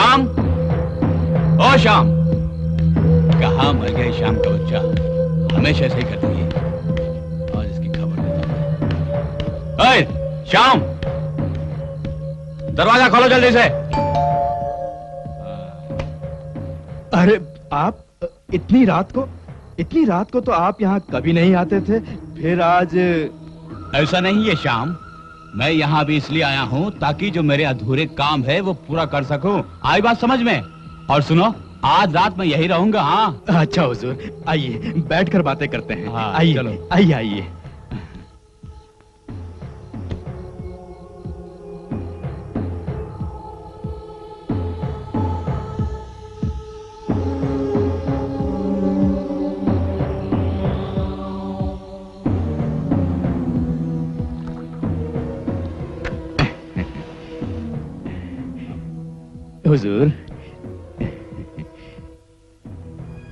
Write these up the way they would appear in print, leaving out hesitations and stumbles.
श्याम, ओ श्याम, कहाँ मर गए श्याम का बच्चा? हमेशा ऐसे ही करती है। आज इसकी खबर लेता हूं। श्याम, दरवाजा खोलो जल्दी से। अरे आप इतनी रात को तो आप यहाँ कभी नहीं आते थे, फिर आज? ऐसा नहीं है श्याम, मैं यहाँ भी इसलिए आया हूँ ताकि जो मेरे अधूरे काम है वो पूरा कर सकूं। आई बात समझ में? और सुनो, आज रात मैं यही रहूंगा। हाँ अच्छा हुजूर, आइए बैठकर बातें करते हैं। हाँ, आइए चलो। आइए आइए। हुजूर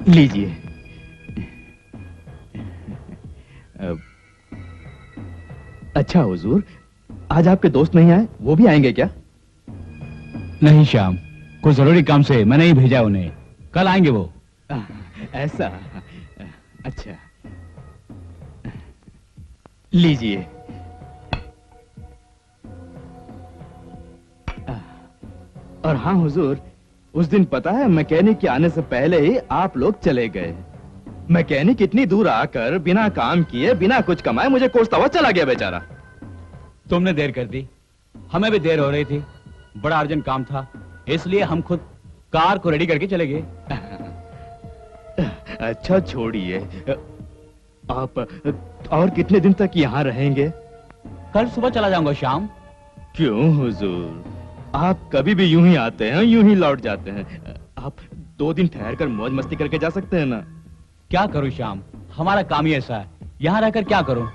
लीजिए। अच्छा हुजूर, आज आपके दोस्त नहीं आए? वो भी आएंगे क्या? नहीं श्याम, कुछ जरूरी काम से मैंने ही भेजा उन्हें, कल आएंगे वो। ऐसा? अच्छा लीजिए। और हाँ हुजूर, उस दिन पता है मैकेनिक के आने से पहले ही आप लोग चले गए। मैकेनिक इतनी दूर आकर बिना काम किए, बिना कुछ कमाए मुझे कोसता हुआ चला गया बेचारा। तुमने देर कर दी, हमें भी देर हो रही थी, बड़ा अर्जेंट काम था, इसलिए हम खुद कार को रेडी करके चले गए। अच्छा छोड़िए, आप और कितने दिन तक यहाँ रहेंगे? कल सुबह चला जाऊंगा श्याम। क्यों हुजूर, आप कभी भी यूं ही आते हैं, यूं ही लौट जाते हैं। आप 2 दिन ठहर कर मौज मस्ती करके जा सकते हैं ना। क्या करूं श्याम, हमारा काम ही ऐसा है, यहाँ रहकर क्या करूं?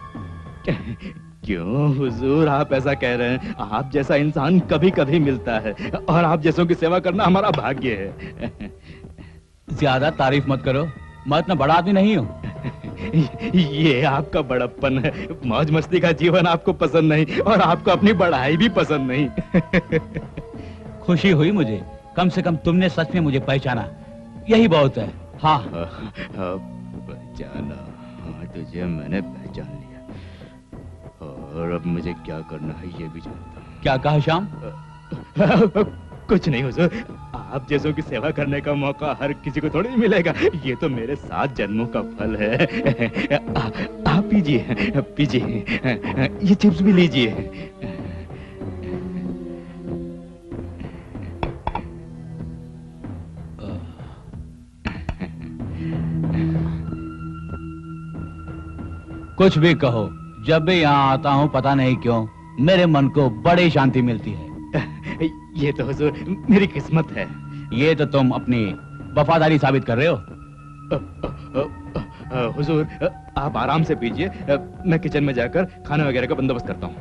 क्यों हुजूर आप ऐसा कह रहे हैं? आप जैसा इंसान कभी कभी मिलता है, और आप जैसों की सेवा करना हमारा भाग्य है। ज्यादा तारीफ मत करो, मैं इतना बड़ा आदमी नहीं हूँ। ये आपका बड़प्पन है। मौज मस्ती का जीवन आपको पसंद नहीं, और आपको अपनी बड़ाई भी पसंद नहीं। खुशी हुई मुझे, कम से कम तुमने सच में मुझे पहचाना, यही बहुत है। हाँ पहचाना? हाँ, तुझे मैंने पहचान लिया, और अब मुझे क्या करना है ये भी जानता हूँ। क्या कहा श्याम? कुछ नहीं हुजूर, आप जैसों की सेवा करने का मौका हर किसी को थोड़ी मिलेगा। ये तो मेरे 7 जन्मों का फल है। आप पीजिए पीजिए, ये चिप्स भी लीजिए। कुछ भी कहो, जब भी यहाँ आता हूँ पता नहीं क्यों मेरे मन को बड़ी शांति मिलती है। ये तो हुजूर मेरी किस्मत है। ये तो तुम अपनी वफादारी साबित कर रहे हो। हुजूर आप आराम से पीजिए, मैं किचन में जाकर खाने वगैरह का बंदोबस्त करता हूँ।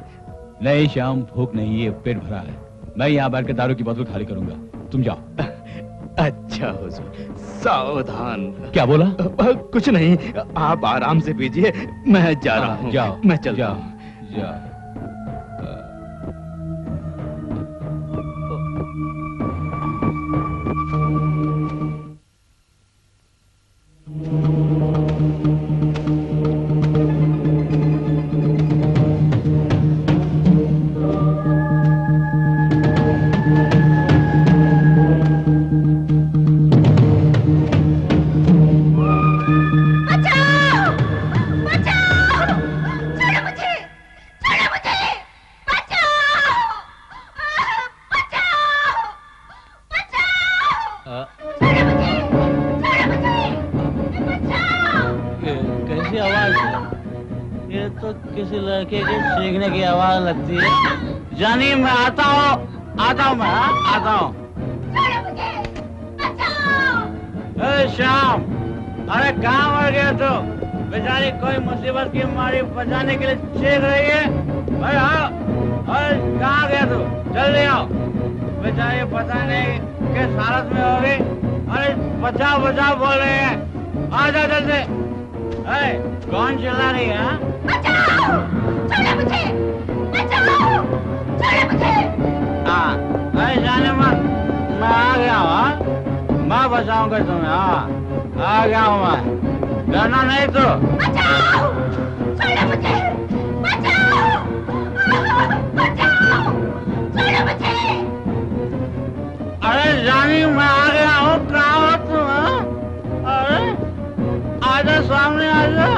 नहीं श्याम, भूख नहीं है, पेट भरा है, मैं यहाँ बैठ कर दारू की बोतल खाली करूंगा, तुम जाओ। अच्छा हुजूर, सावधान। क्या बोला? कुछ नहीं, आप आराम से पीजिए, मैं जा रहा हूँ। जाओ, मैं चलता हूँ। जाओ। कैसी आवाज है? ये तो किसी लड़के के चीखने की आवाज लगती है। जानी मैं आता हूँ मैं, आता हूँ। श्याम, अरे कहाँ मर गया तू? बेचारी कोई मुसीबत की मारी बचाने के लिए चीख रही है। अरे हाँ, अरे कहाँ गया तू? जल्दी आओ, बेचारी पता नहीं किस हालत में होगी। अरे बचाओ बचाओ बोल रहे हैं, आ जाओ जल्दी। अरे कौन चिल्ला रही है? बचाओ! छोड़ो मुझे! बचाओ! छोड़ो मुझे! हाँ, अरे जाने मत, मैं आ गया बताऊंगा तुम्हें। हाँ, आ गया हूँ मैं, डरना नहीं तो। बचाओ! छोड़ो मुझे! बचाओ! बचाओ! छोड़ो मुझे! अरे जानी, मैं आ गया हूँ। कहाँ हो तुम? हाँ? अरे आजा, सामने आजा,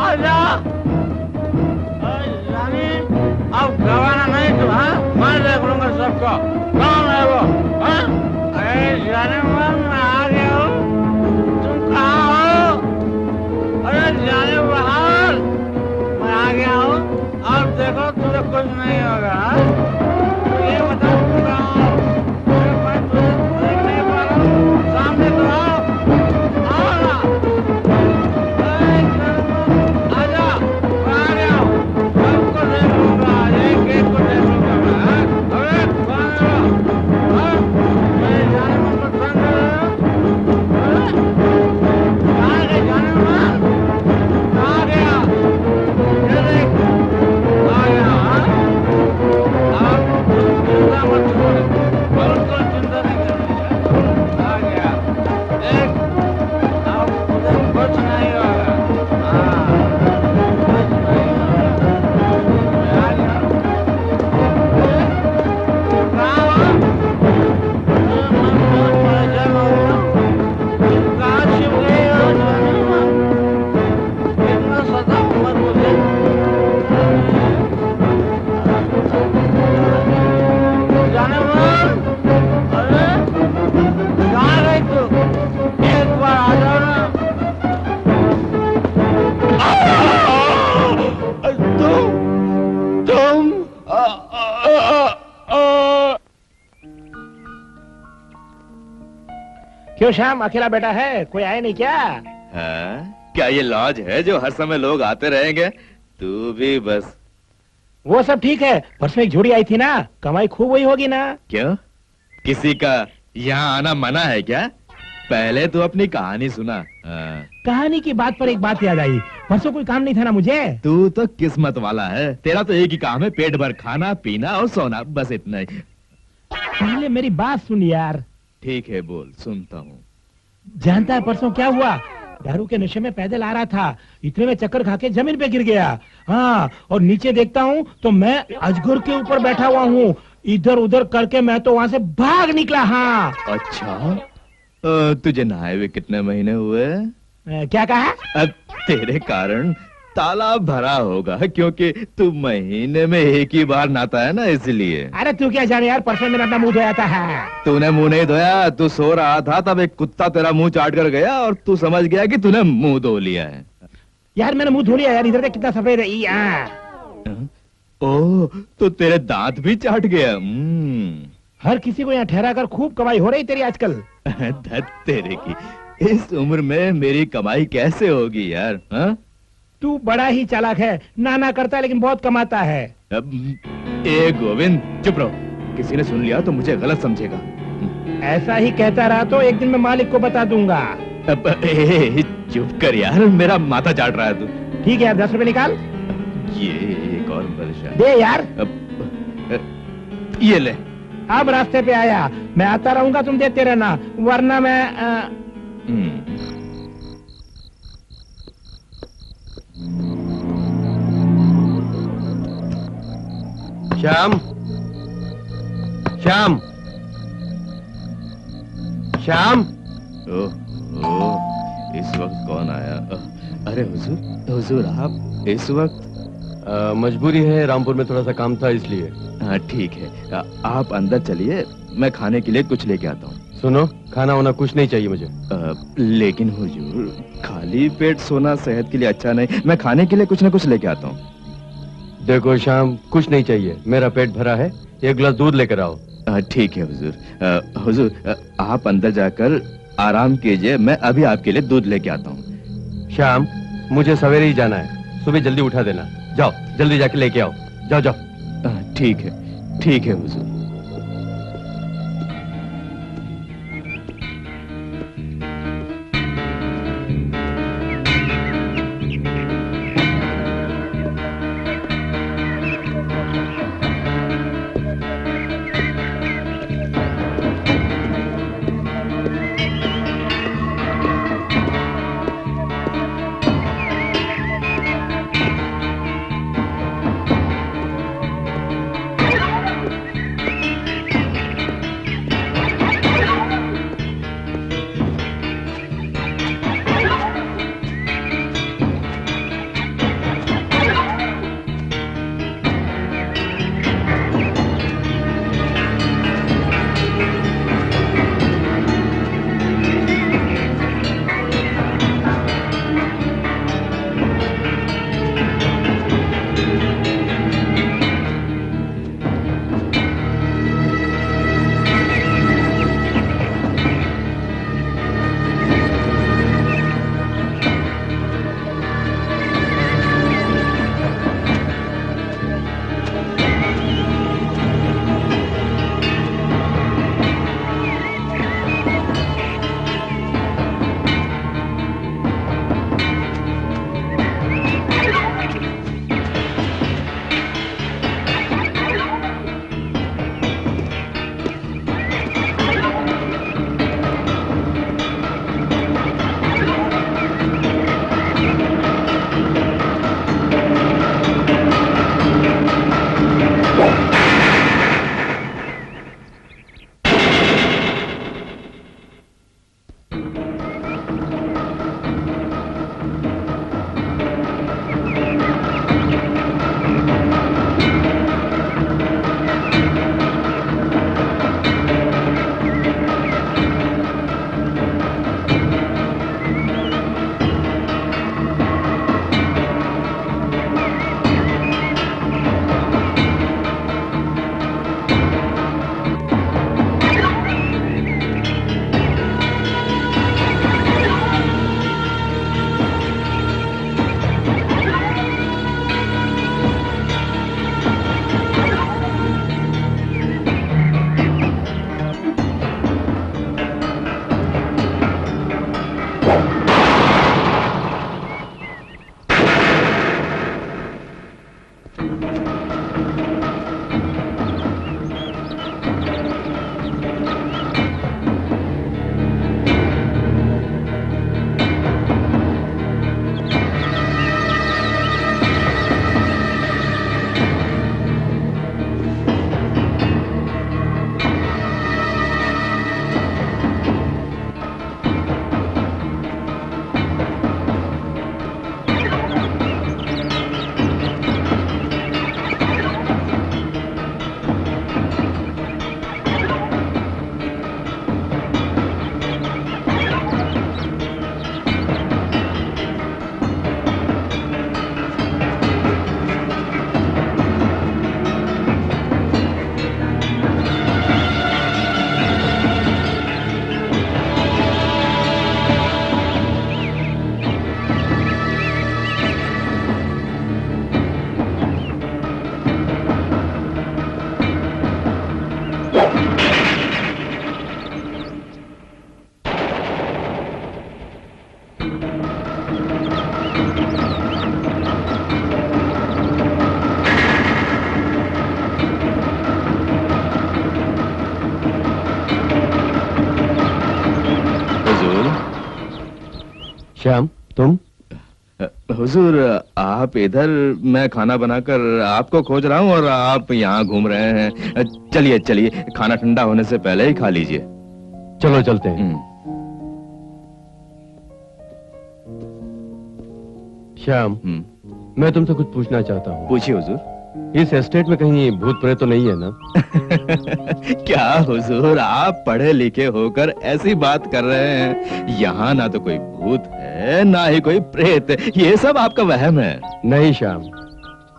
आजा। अरे जानी, अब घबराना नहीं तुम। हाँ, मैं देख लूंगा सबको। कौन है वो? हाँ? अरे जानी, मैं आ गया हूँ। तुम कहाँ हो? अरे जानी बाहर, मैं आ गया हूँ। अब देखो, तुझे कुछ नहीं होगा। हाँ? ये बताओ तुम कहाँ हो? सामने तो आओ, आओ ना। आजा, मैं आ गया हूँ। सबको देख लूंगा, एक एक को देख लूंगा मैं। हाँ? अरे कौन है वो? हाँ? मेरे जाने मन को तंग कर रहे हो? हाँ? कहाँ गए जाने मन? कहाँ गया? ये देख, आ गया। हाँ? अब चिंता मत करो, बिल्कुल चिंता नहीं करनी है। आ गया, देख, अब कुछ नहीं होगा। हाँ, कुछ नहीं होगा। आ गया। कहाँ हो? मैं बहुत परेशान हो गया हूँ। कहाँ छिप गई हो जाने मन? इतना सताओ मत मुझे। जाने मन, अरे कहाँ गई तू? एक बार आ जाओ ना। तुम क्यों श्याम, अकेला बैठा है? कोई आया नहीं क्या? हाँ? क्या ये लॉज है जो हर समय लोग आते रहेंगे? तू भी बस। वो सब ठीक है, परसों एक जोड़ी आई थी ना, कमाई खूब हुई होगी ना? क्यों? किसी का यहाँ आना मना है क्या? पहले तो अपनी कहानी सुना। हाँ। कहानी की बात पर एक बात याद आई, परसों कोई काम नहीं था ना मुझे? तू तो किस्मत वाला है, तेरा तो एक ही काम है, पेट भर खाना पीना और सोना, बस इतना ही। पहले मेरी बात सुन यार। ठीक है, बोल, सुनता हूँ। जानता है परसों क्या हुआ? दारू के नशे में पैदल आ रहा था, इतने में चक्कर खा के जमीन पे गिर गया। हाँ, और नीचे देखता हूँ तो मैं अजगर के ऊपर बैठा हुआ हूँ। इधर उधर करके मैं तो वहां से भाग निकला। हाँ। अच्छा, तुझे नहाए हुए कितने महीने हुए? क्या कहा? अब तेरे कारण तालाब भरा होगा, क्योंकि तू महीने में एक ही बार नहाता है ना, इसलिए। अरे तू क्या जाने यार, परसों मैंने अपना मुंह धोया था। तूने मुंह नहीं धोया, तू सो रहा था, तब एक कुत्ता तेरा मुंह चाट कर गया और तू समझ गया कि तूने मुंह धो लिया है। यार मैंने मुंह धो लिया यार, इधर देख कितना सफेद है। ओह, तो तेरे दांत भी चाट गया। हर किसी को यहाँ ठहरा कर खूब कमाई हो रही तेरी आजकल। धत तेरे की, इस उम्र में मेरी कमाई कैसे होगी यार? हाँ? तू बड़ा ही चालाक है, नाना करता है लेकिन बहुत कमाता है। अब ए गोविंद, चुप रहो, किसी ने सुन लिया तो मुझे गलत समझेगा। ऐसा ही कहता रहा तो एक दिन मैं मालिक को बता दूंगा। अब चुप कर यार, मेरा माथा चाट रहा है तू। ठीक है यार, 10 रुपए निकाल। ये एक और परेशान। दे यार। ये ले। अब रास्ते पे आया, मैं आता रहूंगा, तुम देते रहना, वरना मैं श्याम, श्याम, श्याम। इस वक्त कौन आया? अरे हुजूर, हुजूर आप इस वक्त? मजबूरी है, रामपुर में थोड़ा सा काम था इसलिए। हाँ ठीक है, आप अंदर चलिए, मैं खाने के लिए कुछ लेके आता हूँ। सुनो, खाना वाना कुछ नहीं चाहिए मुझे। लेकिन हुजूर, खाली पेट सोना सेहत के लिए अच्छा नहीं, मैं खाने के लिए कुछ न कुछ लेके आता हूँ। देखो श्याम, कुछ नहीं चाहिए, मेरा पेट भरा है, एक गिलास दूध लेकर आओ। ठीक है हुजूर। हुजूर आप अंदर जाकर आराम कीजिए, मैं अभी आपके लिए दूध लेके आता हूँ। श्याम, मुझे सवेरे ही जाना है, सुबह जल्दी उठा देना। जाओ, जल्दी जाके लेके आओ, जाओ जाओ। ठीक है हुजूर। श्याम, तुम? हुजूर, आप इधर, मैं खाना बनाकर आपको खोज रहा हूँ और आप यहाँ घूम रहे हैं। चलिए चलिए, खाना ठंडा होने से पहले ही खा लीजिए। चलो चलते हैं। श्याम, मैं तुमसे कुछ पूछना चाहता हूँ। पूछिए हुजूर। इस एस्टेट में कहीं भूत प्रेत तो नहीं है ना? क्या हुजूर, आप पढ़े लिखे होकर ऐसी बात कर रहे हैं? यहाँ ना तो कोई भूत है, ना ही कोई प्रेत। ये सब आपका वहम है। नहीं श्याम,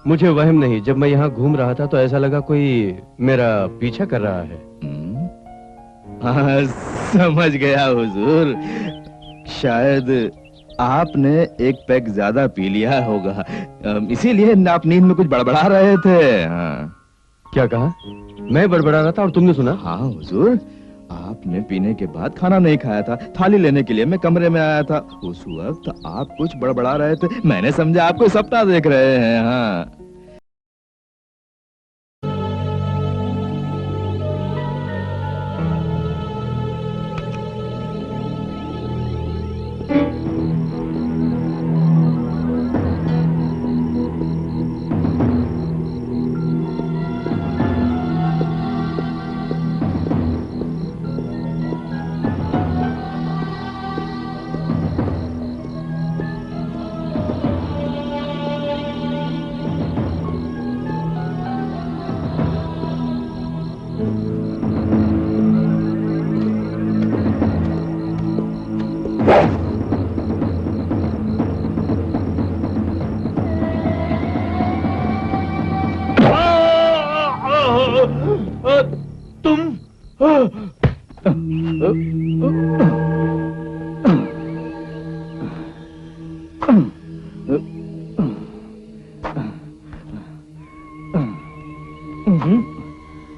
मुझे वहम नहीं। जब मैं यहाँ घूम रहा था तो ऐसा लगा कोई मेरा पीछा कर रहा है। हाँ, समझ गया हुजूर। शायद आपने एक पैक ज्यादा पी लिया होगा, इसीलिए आप नींद में कुछ बड़बड़ा रहे थे। हाँ। क्या कहा? मैं बड़बड़ा रहा था और तुमने सुना? हाँ हुजूर, आपने पीने के बाद खाना नहीं खाया था। थाली लेने के लिए मैं कमरे में आया था। उस वक्त आप कुछ बड़बड़ा रहे थे। मैंने समझा आप कोई सपना देख रहे हैं। हाँ।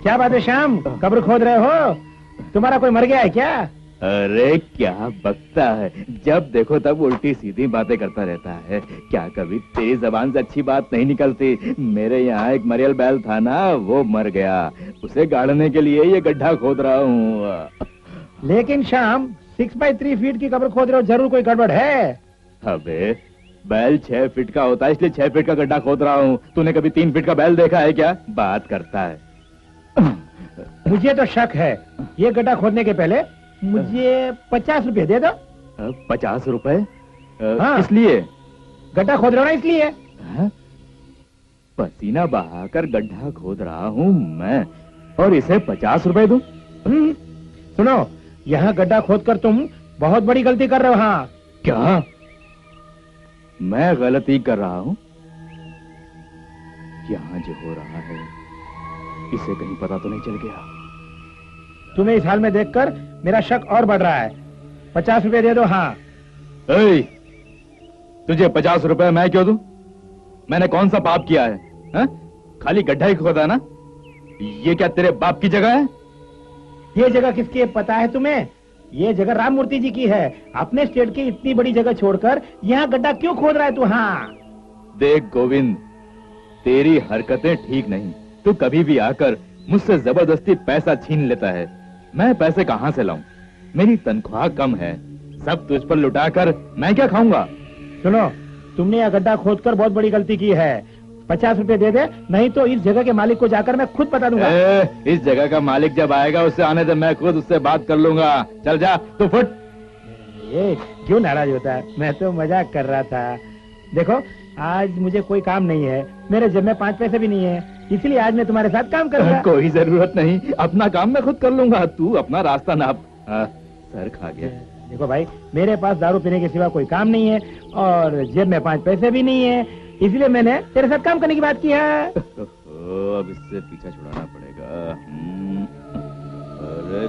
क्या बात है श्याम, कब्र खोद रहे हो? तुम्हारा कोई मर गया है क्या? अरे क्या बकता है, जब देखो तब उल्टी सीधी बातें करता रहता है। क्या कभी तेरी जबान से अच्छी बात नहीं निकलती? मेरे यहाँ एक मरियल बैल था ना, वो मर गया। उसे गाड़ने के लिए ये गड्ढा खोद रहा हूँ। लेकिन श्याम, 6 बाई 3 फीट की कब्र खोद रहे हो, जरूर कोई गड़बड़ है। अबे बैल 6 फीट का होता है, इसलिए 6 फीट का गड्ढा खोद रहा हूँ। तूने कभी 3 फीट का बैल देखा है क्या? बात करता है। मुझे तो शक है, ये गड्ढा खोदने के पहले मुझे 50 रुपए दे दो। 50 रुपए? हाँ। इसलिए गड्ढा खोद रहे हो ना, इसलिए। पसीना बहाकर गड्ढा खोद रहा हूँ मैं, और इसे 50 रुपए दूं? सुनो, यहाँ गड्ढा खोदकर तुम बहुत बड़ी गलती कर रहे हो। हाँ। क्या मैं गलती कर रहा हूँ? यहाँ जो हो रहा है इसे कहीं पता तो नहीं चल गया? तुम्हें इस हाल में देखकर मेरा शक और बढ़ रहा है। 50 रुपए दे दो। हाँ। तुझे 50 रुपए मैं क्यों दूं? मैंने कौन सा पाप किया है? हा? खाली गड्ढा ही खोदा ना? ये क्या तेरे बाप की जगह है? ये जगह किसकी है पता है तुम्हें? ये जगह राम मूर्ति जी की है। अपने स्टेट की इतनी बड़ी जगह छोड़कर यहाँ गड्ढा क्यों खोद रहा है तू? हाँ। देख गोविंद, तेरी हरकतें ठीक नहीं। तू कभी भी आकर मुझसे जबरदस्ती पैसा छीन लेता है। मैं पैसे कहाँ से लाऊं? मेरी तनख्वाह कम है, सब तुझ पर लुटाकर मैं क्या खाऊंगा? सुनो, तुमने यह गड्ढा खोदकर बहुत बड़ी गलती की है। 50 रुपए दे दे, नहीं तो इस जगह के मालिक को जाकर मैं खुद बता दूंगा। इस जगह का मालिक जब आएगा उससे आने दे, मैं खुद उससे बात कर लूंगा। चल जा, तू फुट। ये क्यों नाराज होता है? मैं तो मजाक कर रहा था। देखो, आज मुझे कोई काम नहीं है, मेरे जेब में 5 पैसे भी नहीं है, इसलिए आज मैं तुम्हारे साथ काम करूंगा। कोई जरूरत नहीं, अपना काम मैं खुद कर लूंगा। तू अपना रास्ता नाप। सर खा गया। देखो भाई, मेरे पास दारू पीने के सिवा कोई काम नहीं है और जेब में 5 पैसे भी नहीं है, इसलिए मैंने तेरे साथ काम करने की बात की है। अब इससे पीछा छुड़ाना पड़ेगा। अरे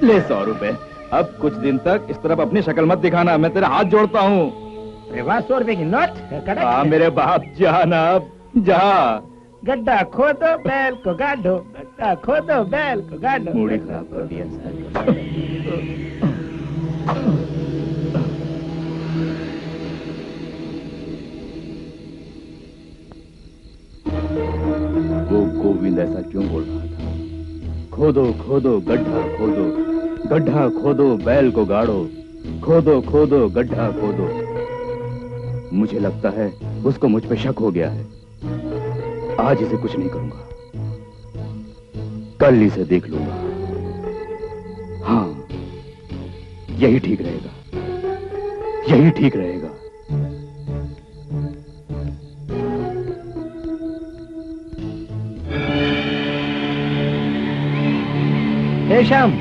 ले 100 रुपए। अब कुछ दिन तक इस तरफ अपनी शक्ल मत दिखाना, मैं तेरा हाथ जोड़ता हूँ। 100 रुपए की नोट? हाँ मेरे बाप, जा ना, जा। गड्ढा खोदो बैल को गाड़ो, गड्ढा खोदो बैल को गाड़ो। मूडी खराब कर दिया वो गोविंद ऐसा क्यों बोल रहा था? खोदो खोदो गड्ढा खोदो, गड्ढा खोदो बैल को गाड़ो। खोदो खोदो गड्ढा खोदो। मुझे लगता है उसको मुझ पे शक हो गया है। आज इसे कुछ नहीं करूंगा, कल इसे देख लूंगा। हाँ, यही ठीक रहेगा, यही ठीक रहेगा। हे श्याम,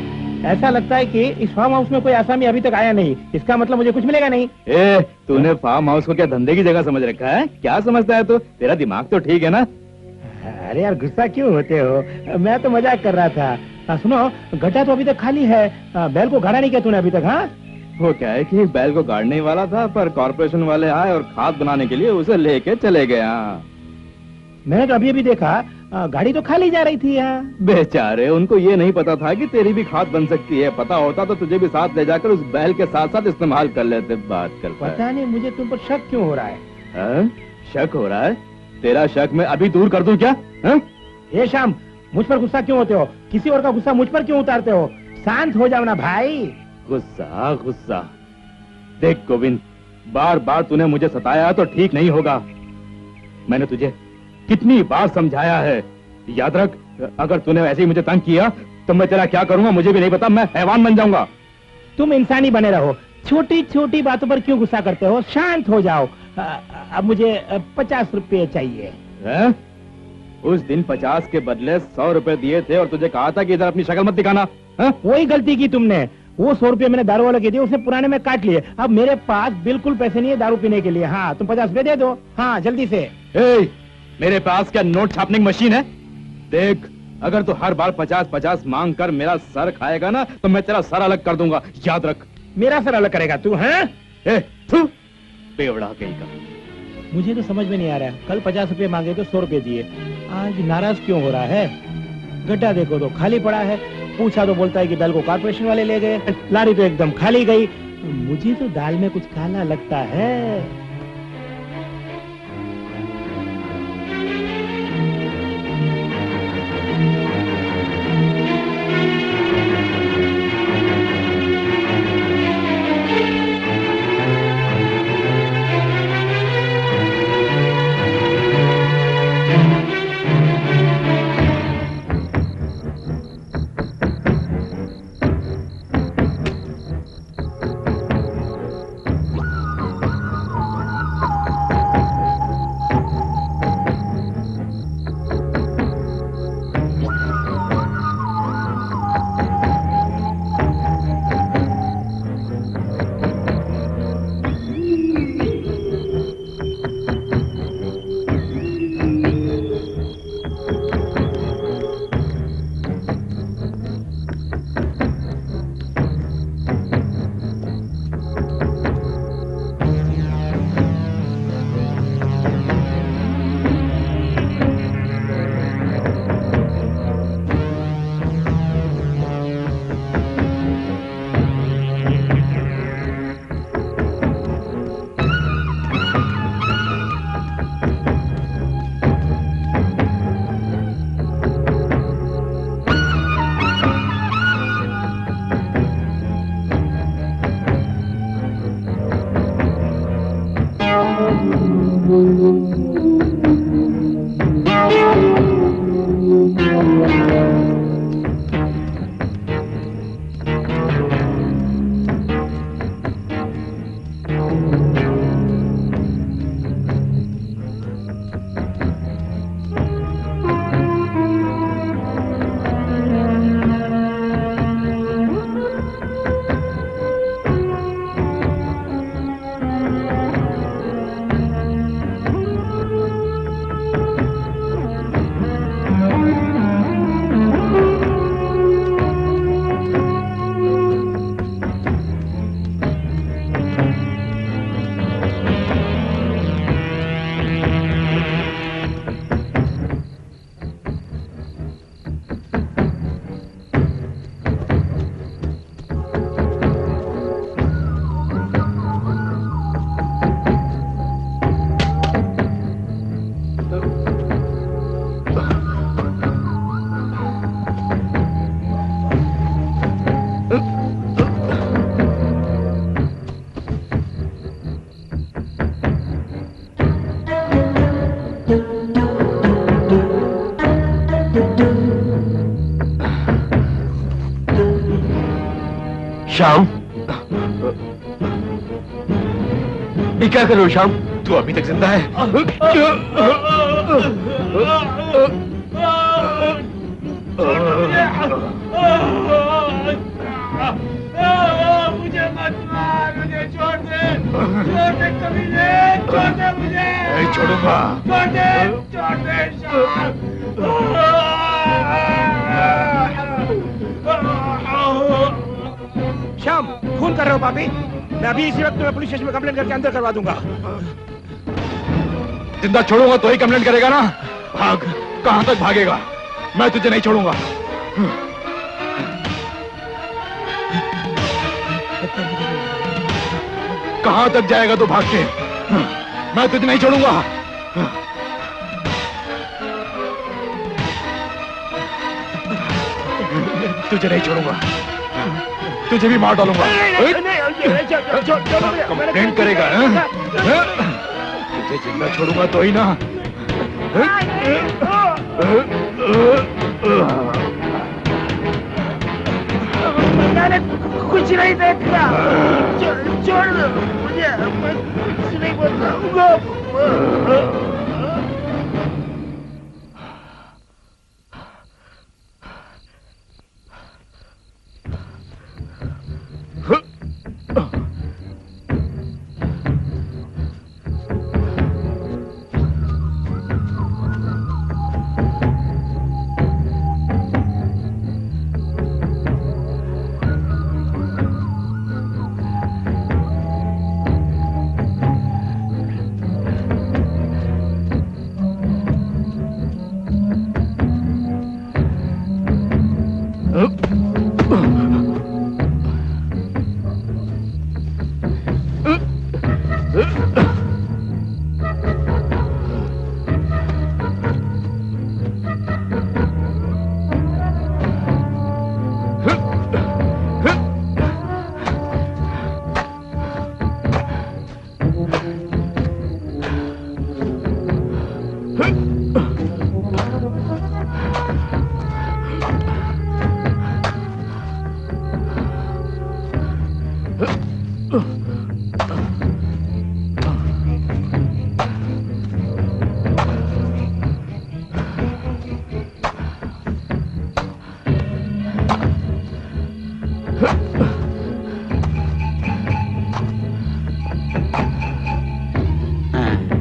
ऐसा लगता है कि इस फार्म हाउस में कोई आसामी अभी तक आया नहीं। इसका मतलब मुझे कुछ मिलेगा नहीं। तूने फार्म हाउस को क्या धंधे की जगह समझ रखा है? क्या समझता है तू? तेरा दिमाग तो ठीक है ना? अरे यार, गुस्सा क्यों होते हो? मैं तो मजाक कर रहा था। सुनो, गड्ढा तो अभी तक खाली है। बैल को गाड़ा नहीं किया तूने अभी तक? हाँ, वो क्या है कि बैल को गाड़ने वाला था, पर कॉर्पोरेशन वाले आए और खाद बनाने के लिए उसे लेके चले गए। मैंने तो अभी अभी देखा, गाड़ी तो खाली जा रही थी यहाँ। बेचारे, उनको ये नहीं पता था कि तेरी भी खाद बन सकती है। पता होता तो तुझे भी साथ ले जाकर उस बैल के साथ साथ इस्तेमाल कर लेते। बात करता पता नहीं मुझे तुम पर शक क्यों हो रहा है? शक हो रहा है? तेरा शक मैं अभी दूर कर दूं क्या? ये शाम, मुझ पर गुस्सा क्यों होते हो? किसी और का गुस्सा मुझ पर क्यों उतारते हो? शांत हो जाओ ना भाई। गुस्सा गुस्सा? देख गोविंद, बार बार तूने मुझे सताया तो ठीक नहीं होगा। मैंने तुझे कितनी बार समझाया है, याद रख। अगर तूने ऐसे ही मुझे तंग किया तो मैं तेरा क्या करूंगा मुझे भी नहीं पता। मैं हैवान बन जाऊंगा। तुम इंसानी बने रहो। छोटी छोटी बातों पर क्यों गुस्सा करते हो? शांत हो जाओ। अब मुझे 50 रुपए चाहिए। उस दिन 50 के बदले 100 रुपए दिए थे और तुझे कहा था कि इधर अपनी शक्ल मत दिखाना। वही गलती की तुमने। वो 100 रुपए मैंने दारू वाले के दिए, उसने पुराने में काट लिए। अब मेरे पास बिल्कुल पैसे नहीं है दारू पीने के लिए। हाँ, तुम 50 रुपए दे दो। हाँ, जल्दी से। मेरे पास क्या नोट छापने की मशीन है? देख, अगर तू हर बार 50-50 मांग कर मेरा सर खाएगा ना तो मैं तेरा सर अलग कर दूंगा। याद रख। मेरा सर अलग करेगा तू? हैं? बेवड़ा कहीं का। मुझे तो समझ में नहीं आ रहा है। कल 50 रुपए मांगे तो 100 रुपए दिए, आज नाराज क्यों हो रहा है? गड्ढा देखो तो खाली पड़ा है। पूछा तो बोलता है कि बैल को कॉर्पोरेशन वाले ले गए। लारी तो एकदम खाली गई। मुझे तो दाल में कुछ काला लगता है। श्याम, ये क्या कर रहे हो श्याम? तू अभी तक जिंदा है? मुझे मत मार, मुझे छोड़ दे कमीने, छोड़ दे मुझे। नहीं छोड़ूंगा। छोड़ दे श्याम, खून कर रहे हो पापी? मैं अभी इसी वक्त तुम्हें पुलिस स्टेशन में कंप्लेंट करके अंदर करवा दूंगा। जिंदा छोड़ूंगा तो ही कंप्लेंट करेगा ना? भाग, कहां तक भागेगा? मैं तुझे नहीं छोड़ूंगा। कहां तक जाएगा तू भाग के? मैं तुझे नहीं छोड़ूंगा। तुझे नहीं छोड़ूंगा, तुझे भी मार डालूंगा। कंप्लेंट करेगा? तुझे जिंदा छोड़ूंगा तो ही ना। मैंने कुछ नहीं देखा। छोड़ दो मुझे, मैं कुछ नहीं बताऊंगा।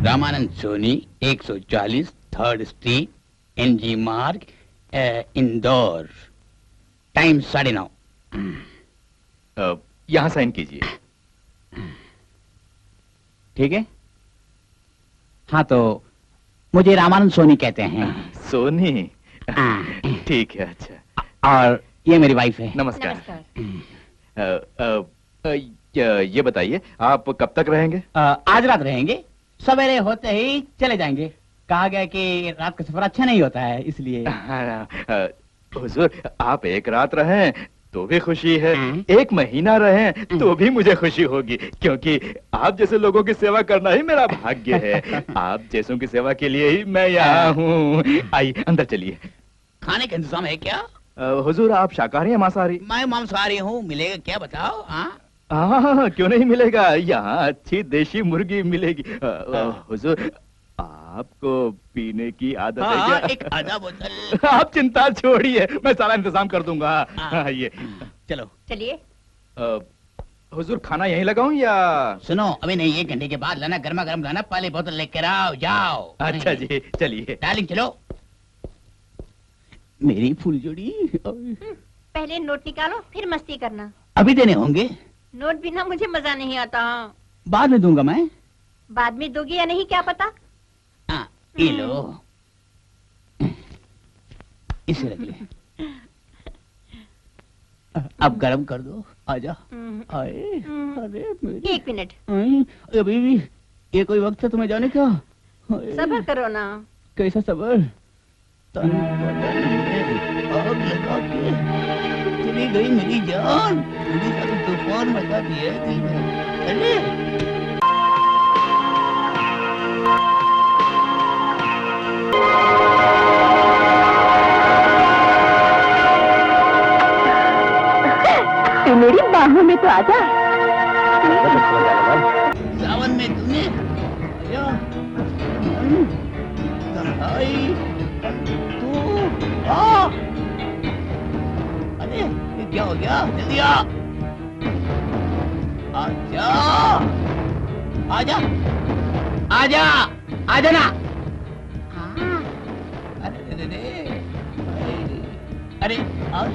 Ramanand Soni 140 third street, NG Marg, Indore. Time 9:30। यहां साइन कीजिए। ठीक है। हाँ तो मुझे रामानंद सोनी कहते हैं। सोनी? ठीक है। अच्छा, और ये मेरी वाइफ है। नमस्कार। ये बताइए आप कब तक रहेंगे? आज रात रहेंगे, सवेरे होते ही चले जाएंगे। कहा गया कि रात का सफर अच्छा नहीं होता है, इसलिए। हुजूर, आप एक रात रहें तो भी खुशी है, एक महीना रहें तो भी मुझे खुशी होगी, क्योंकि आप जैसे लोगों की सेवा करना ही मेरा भाग्य है। आप जैसों की सेवा के लिए ही मैं यहाँ हूँ। आइए अंदर चलिए। खाने का इंतजाम है क्या? हुजूर, आप शाकाहारी या मांसाहारी? मैं मांसाहारी हूँ, मिलेगा क्या बताओ? हाँ, क्यों नहीं मिलेगा, यहाँ अच्छी देशी मुर्गी मिलेगी। हुजूर, आपको पीने की आदत है क्या? एक आधा बोतल। आप चिंता छोड़िए, मैं सारा इंतजाम कर दूंगा। ये चलो चलिए। हुजूर, खाना यहीं लगाऊं या? सुनो, अभी नहीं, 1 घंटे के बाद लाना, गर्मा गर्म लाना, पहले बोतल लेकर आओ। जाओ। अच्छा जी, चलिए। डार्लिंग चलो। मेरी फूल जोड़ी। पहले नोट निकालो, फिर मस्ती करना। अभी देने होंगे? नोट बिना मुझे मजा नहीं आता। बाद में दूंगा मैं। बाद में दोगी या नहीं क्या पता। ये लो, इसे रख ले। अब गरम कर दो। आजा। आए। अरे मेरी। 1 मिनट। अभी भी ये कोई वक्त है तुम्हें जाने का? सब्र करो ना। कैसा सब्र? तन बदन में आग लगा के चली गई मेरी जान। मेरी साथ तूफान मचा दिया दिल में। अरे तू मेरी बाहों में तो आजा। सावन में तूने अरे ये क्या हो गया? जल्दी आ, आजा आजा आजा आजा ना। अरे अरे अरे अरे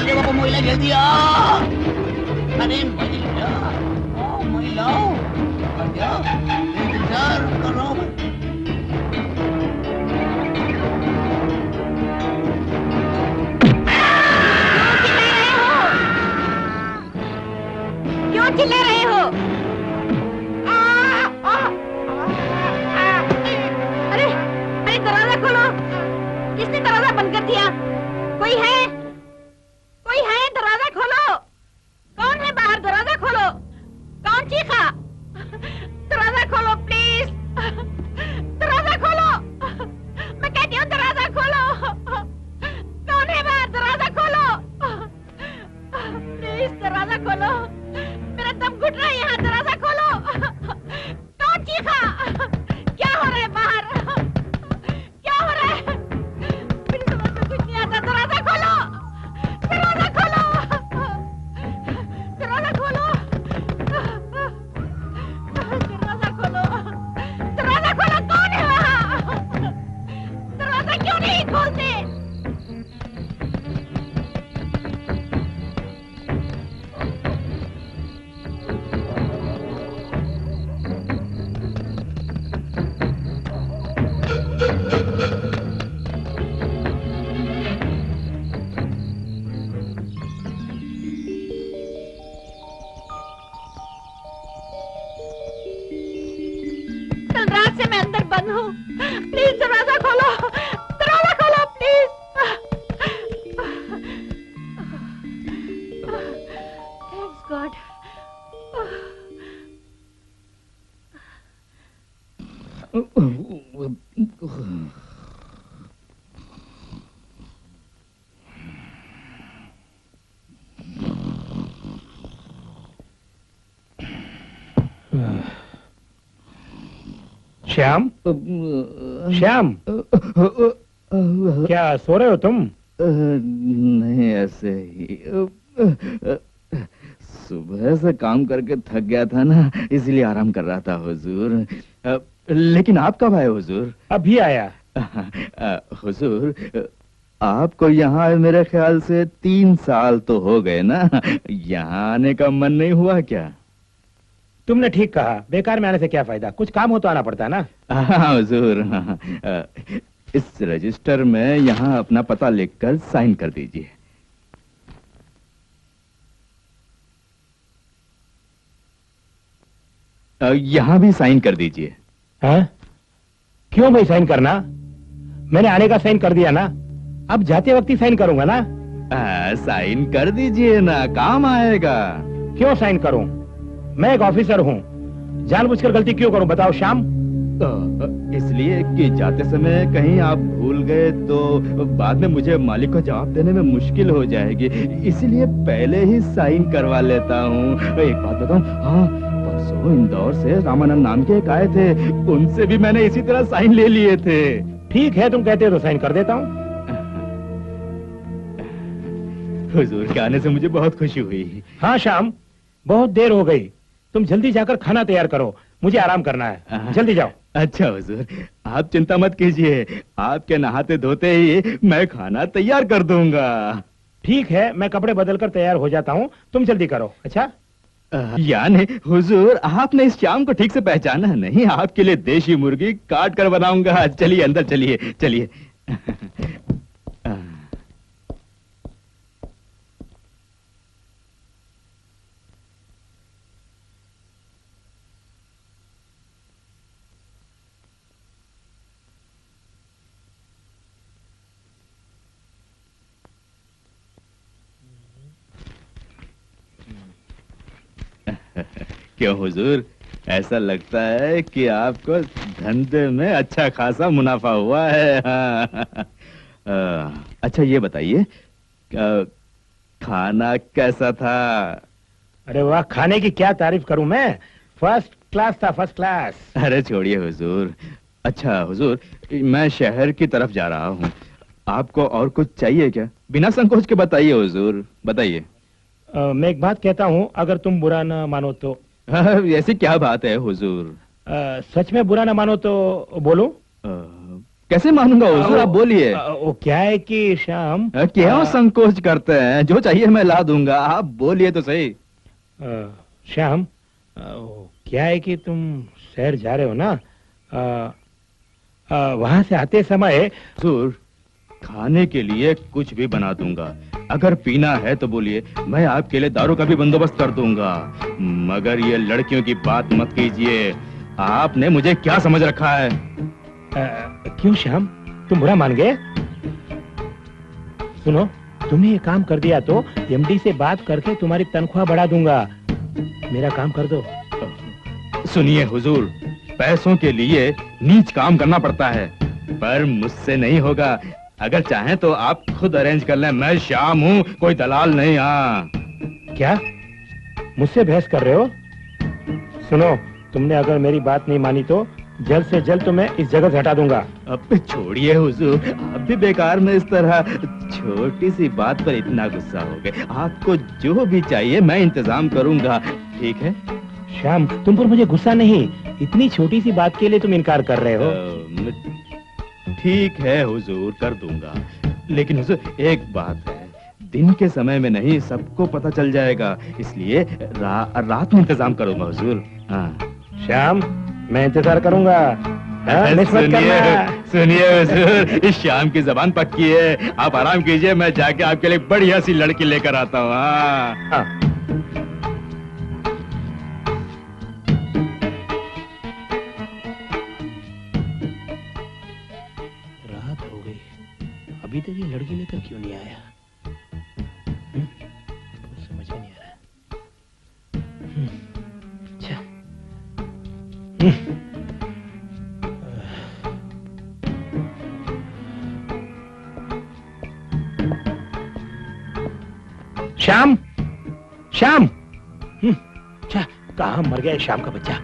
अरे बाबा महिला जल्दी आ। अरे महिला महिला आजा, इंतजार कर रहा हूँ मैं। क्यों चिल्ला रहे हो? अरे अरे दरवाजा खोलो। किसने दरवाजा बंद कर दिया? कोई है? कोई है? दरवाजा खोलो। कौन है बाहर? दरवाजा खोलो। कौन चीखा? दरवाजा खोलो प्लीज। दरवाजा खोलो। मैं कहती हूँ दरवाजा खोलो। कौन है बाहर? दरवाजा खोलो प्लीज। दरवाजा खोलो। मेरा दम घुट रहा है यहाँ। दरवाजा खोलो। कौन चीखा? क्या हो रहा है बाहर? क्या हो रहा है? मेरी समझ में कुछ नहीं आता। दरवाजा खोलो। दरवाजा खोलो। दरवाजा खोलो। दरवाजा खोलो। दरवाजा खोलो। कौन है वहाँ? दरवाजा क्यों नहीं खोलते? कल रात से मैं अंदर बंद हूँ। प्लीज दरवाजा खोलो। दरवाजा खोलो please. Thanks God. Shyam, Shyam, क्या सो रहे हो तुम? नहीं, ऐसे ही सुबह से काम करके थक गया था ना, इसलिए आराम कर रहा था हुजूर। लेकिन आप कब आए हुजूर? अभी आया। हुजूर, आपको यहाँ मेरे ख्याल से 3 साल तो हो गए ना, यहाँ आने का मन नहीं हुआ क्या? तुमने ठीक कहा, बेकार में आने से क्या फायदा, कुछ काम हो तो आना पड़ता है ना। हाँ हुजूर, हाँ। इस रजिस्टर में यहाँ अपना पता लिखकर साइन कर दीजिए। यहाँ भी साइन कर दीजिए। हाँ? क्यों भाई साइन करना? मैंने आने का साइन कर दिया ना, अब जाते वक्त ही साइन करूंगा ना। साइन कर दीजिए ना, काम आएगा। क्यों साइन करूं? मैं एक ऑफिसर हूं, जानबूझकर गलती क्यों करूं बताओ श्याम? इसलिए कि जाते समय कहीं आप भूल गए तो बाद में मुझे मालिक को जवाब देने में मुश्किल हो जाएगी, इसलिए पहले ही साइन करवा लेता हूँ। एक बात बताऊं, हाँ, परसों इंदौर से रामानंद नाम के एक आए थे, उनसे भी मैंने इसी तरह साइन ले लिए थे। ठीक है, तुम कहते हो तो साइन कर देता हूँ। हुजूर के आने से मुझे बहुत खुशी हुई। हाँ श्याम, बहुत देर हो गई, तुम जल्दी जाकर खाना तैयार करो, मुझे आराम करना है, जल्दी जाओ। अच्छा हुजूर, आप चिंता मत कीजिए, आपके नहाते धोते ही मैं खाना तैयार कर दूंगा। ठीक है, मैं कपड़े बदलकर तैयार हो जाता हूँ, तुम जल्दी करो। अच्छा? यानी हुजूर, आपने इस श्याम को ठीक से पहचाना नहीं, आपके लिए देशी मुर्गी काट कर बनाऊंगा। चलिए अंदर चलिए, चलिए। क्यों हुजूर, ऐसा लगता है कि आपको धंधे में अच्छा खासा मुनाफा हुआ है। अच्छा ये बताइए, खाना कैसा था? अरे वाह, खाने की क्या तारीफ करूं मैं, फर्स्ट क्लास था, फर्स्ट क्लास। अरे छोड़िए हुजूर। अच्छा हुजूर, मैं शहर की तरफ जा रहा हूँ, आपको और कुछ चाहिए क्या? बिना संकोच के बताइए हुजूर, बताइए। मैं एक बात कहता हूँ, अगर तुम बुरा न मानो तो। ऐसी क्या बात है हुजूर? सच में बुरा न मानो तो बोलो। कैसे मानूंगा हुजूर, आप बोलिए। वो क्या है कि शाम, क्यों संकोच करते हैं? जो चाहिए मैं ला दूंगा, आप बोलिए तो सही। श्याम, क्या है कि तुम शहर जा रहे हो ना, वहां से आते समय हुजूर खाने के लिए कुछ भी बना दूंगा, अगर पीना है तो बोलिए, मैं आपके लिए दारू का भी बंदोबस्त कर दूंगा, मगर ये लड़कियों की बात मत कीजिए। आपने मुझे क्या समझ रखा है? क्यों श्याम, तुम बुरा मान गए? सुनो, तुमने ये काम कर दिया तो एमडी से बात करके तुम्हारी तनख्वाह बढ़ा दूंगा, मेरा काम कर दो। सुनिए हुजूर, पैसों के लिए नीच काम करना पड़ता है, पर मुझसे नहीं होगा। अगर चाहें तो आप खुद अरेंज कर लें, मैं श्याम हूँ, कोई दलाल नहीं। हाँ। क्या मुझसे बहस कर रहे हो? सुनो, तुमने अगर मेरी बात नहीं मानी तो जल्द से जल्द तो मैं इस जगह से हटा दूंगा। अब छोड़िए हुजूर, आप भी बेकार में इस तरह छोटी सी बात पर इतना गुस्सा हो गए। आपको जो भी चाहिए मैं इंतजाम करूंगा, ठीक है? श्याम, तुम पर मुझे गुस्सा नहीं, इतनी छोटी सी बात के लिए तुम इनकार कर रहे हो। ठीक है हुजूर, कर दूंगा, लेकिन हुजूर एक बात है, दिन के समय में नहीं, सबको पता चल जाएगा, इसलिए रात में इंतजाम करूंगा हुजूर। हाँ। श्याम, मैं इंतजार करूंगा। सुनिए हुजूर, इस शाम की जबान पक्की है, आप आराम कीजिए, मैं जाके आपके लिए बढ़िया सी लड़की लेकर आता हूँ। हाँ। रात हो गई, अभी तक ये लड़की लेकर क्यों नहीं आया? समझ में नहीं आ रहा। अच्छा। श्याम, श्याम, अच्छा, कहाँ मर गया श्याम का बच्चा?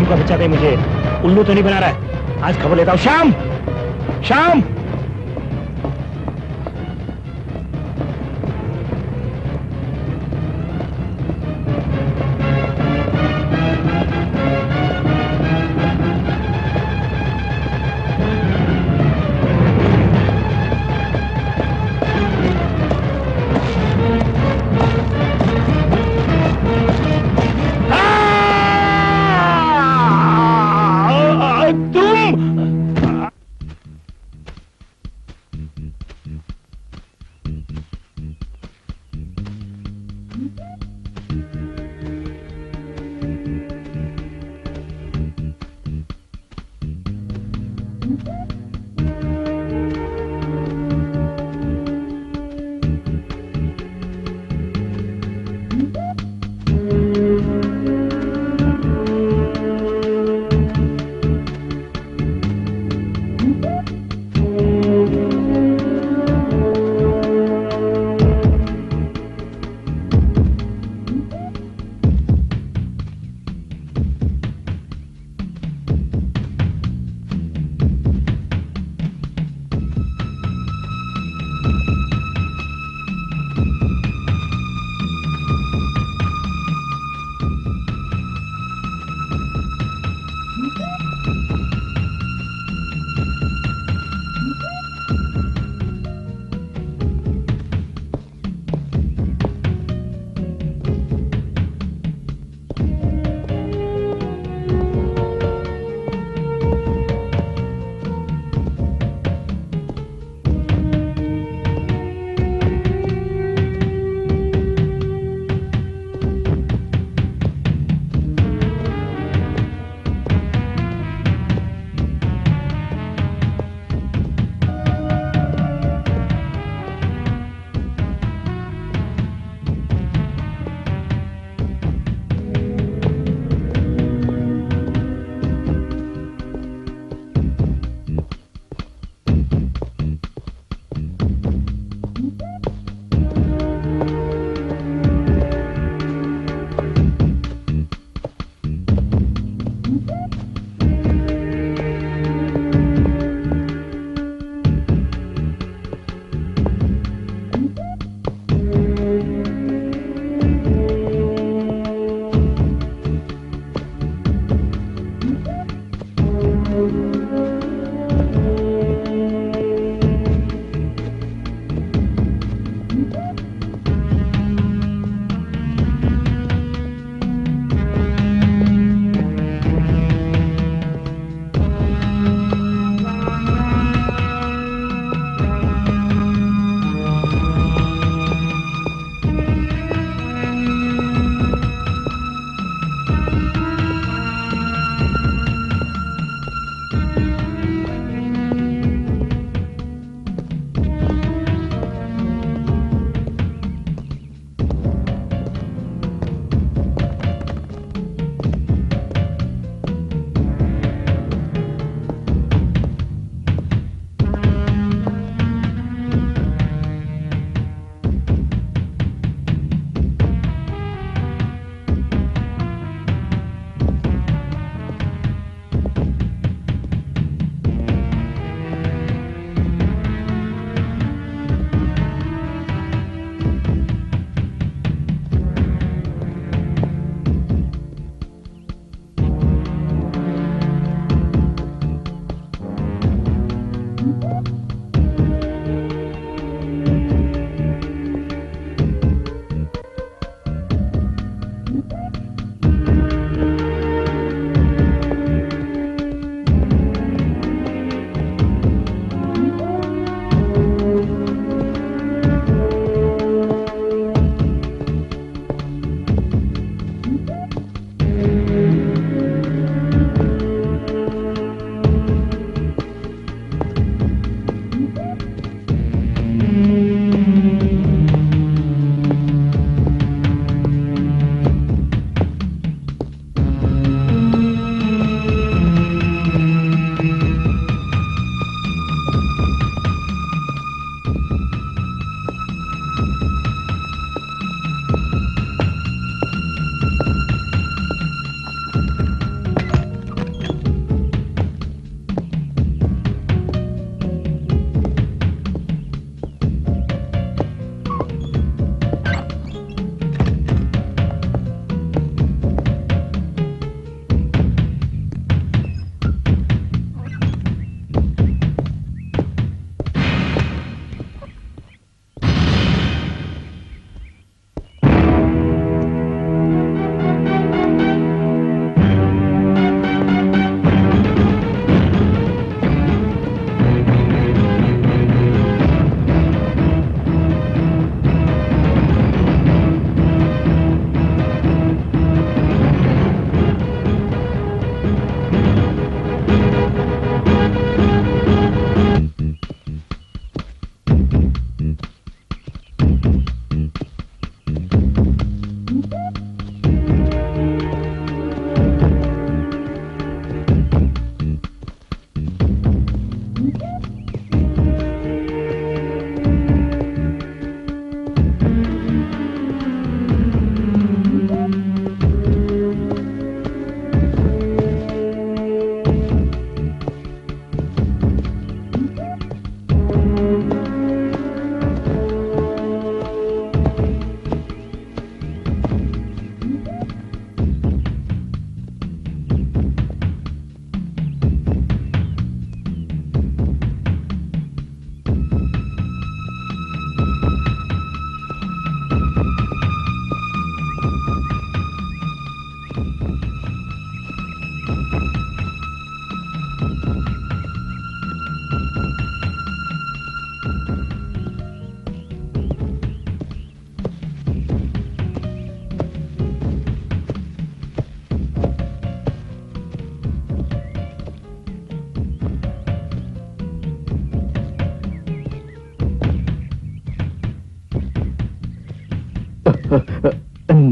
का बच्चा कहीं मुझे उल्लू तो नहीं बना रहा है? आज खबर लेता हूं। श्याम, श्याम,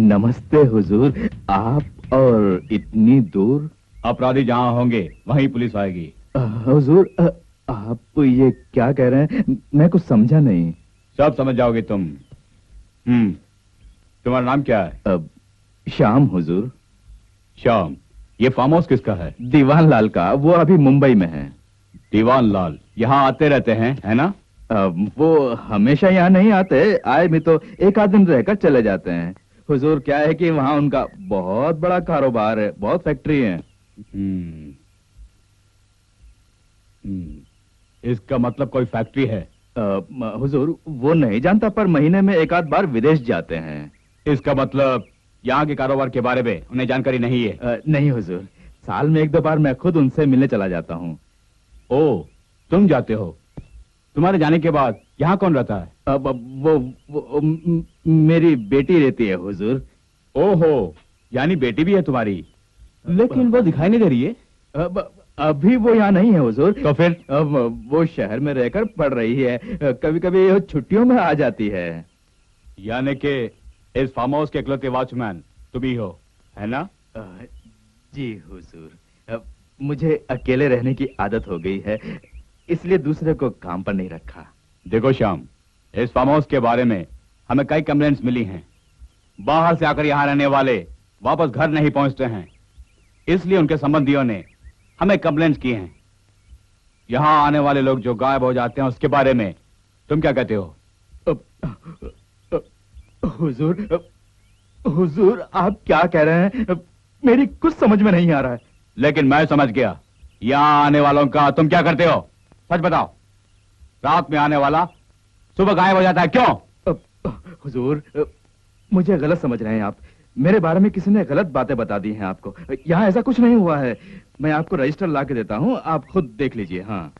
नमस्ते हुजूर, आप और इतनी दूर? अपराधी जहां होंगे वहीं पुलिस आएगी। हुजूर, आप ये क्या कह रहे हैं? मैं कुछ समझा नहीं। सब समझ जाओगे तुम। तुम्हारा नाम क्या है? श्याम हुजूर। श्याम, ये फार्म हाउस किसका है? दीवान लाल का, वो अभी मुंबई में है। दीवान लाल यहाँ आते रहते हैं, है ना? वो हमेशा यहाँ नहीं आते, आए भी तो एक आध दिन रहकर चले जाते हैं। हुजूर, क्या है कि वहाँ उनका बहुत बड़ा कारोबार है, बहुत फैक्ट्री है। इसका मतलब कोई फैक्ट्री है? हुजूर, वो नहीं जानता, पर महीने में एक आध बार विदेश जाते हैं। इसका मतलब यहाँ के कारोबार के बारे में उन्हें जानकारी नहीं है? नहीं हुजूर, साल में एक दो बार मैं खुद उनसे मिलने चला जाता हूँ। ओ, तुम जाते हो? तुम्हारे जाने के बाद यहाँ कौन रहता है? वो मेरी बेटी रहती है हुजूर। ओहो, यानी बेटी भी है तुम्हारी? लेकिन वो दिखाई नहीं दे रही है। अभी वो यहाँ नहीं है हुजूर। तो फिर? वो शहर में रहकर पढ़ रही है, कभी कभी छुट्टियों में आ जाती है। यानी कि इस फार्म हाउस के इकलौते वॉचमैन तुम ही हो, है ना? जी हुजूर, मुझे अकेले रहने की आदत हो गई है, इसलिए दूसरे को काम पर नहीं रखा। देखो श्याम, इस फार्म हाउस के बारे में हमें कई कंप्लेंट्स मिली हैं। बाहर से आकर यहाँ रहने वाले वापस घर नहीं पहुंचते हैं, इसलिए उनके संबंधियों ने हमें कंप्लेंट्स की हैं। यहाँ आने वाले लोग जो गायब हो जाते हैं उसके बारे में तुम क्या कहते हो? हुजूर, आप क्या कह रहे हैं? मेरी कुछ समझ में नहीं आ रहा है। लेकिन मैं समझ गया। यहाँ आने वालों का तुम क्या करते हो? सच बताओ। रात में आने वाला सुबह गायब हो जाता है, क्यों? हुजूर, मुझे गलत समझ रहे हैं आप। मेरे बारे में किसी ने गलत बातें बता दी हैं आपको। यहाँ ऐसा कुछ नहीं हुआ है। मैं आपको रजिस्टर ला के देता हूँ, आप खुद देख लीजिए। हाँ,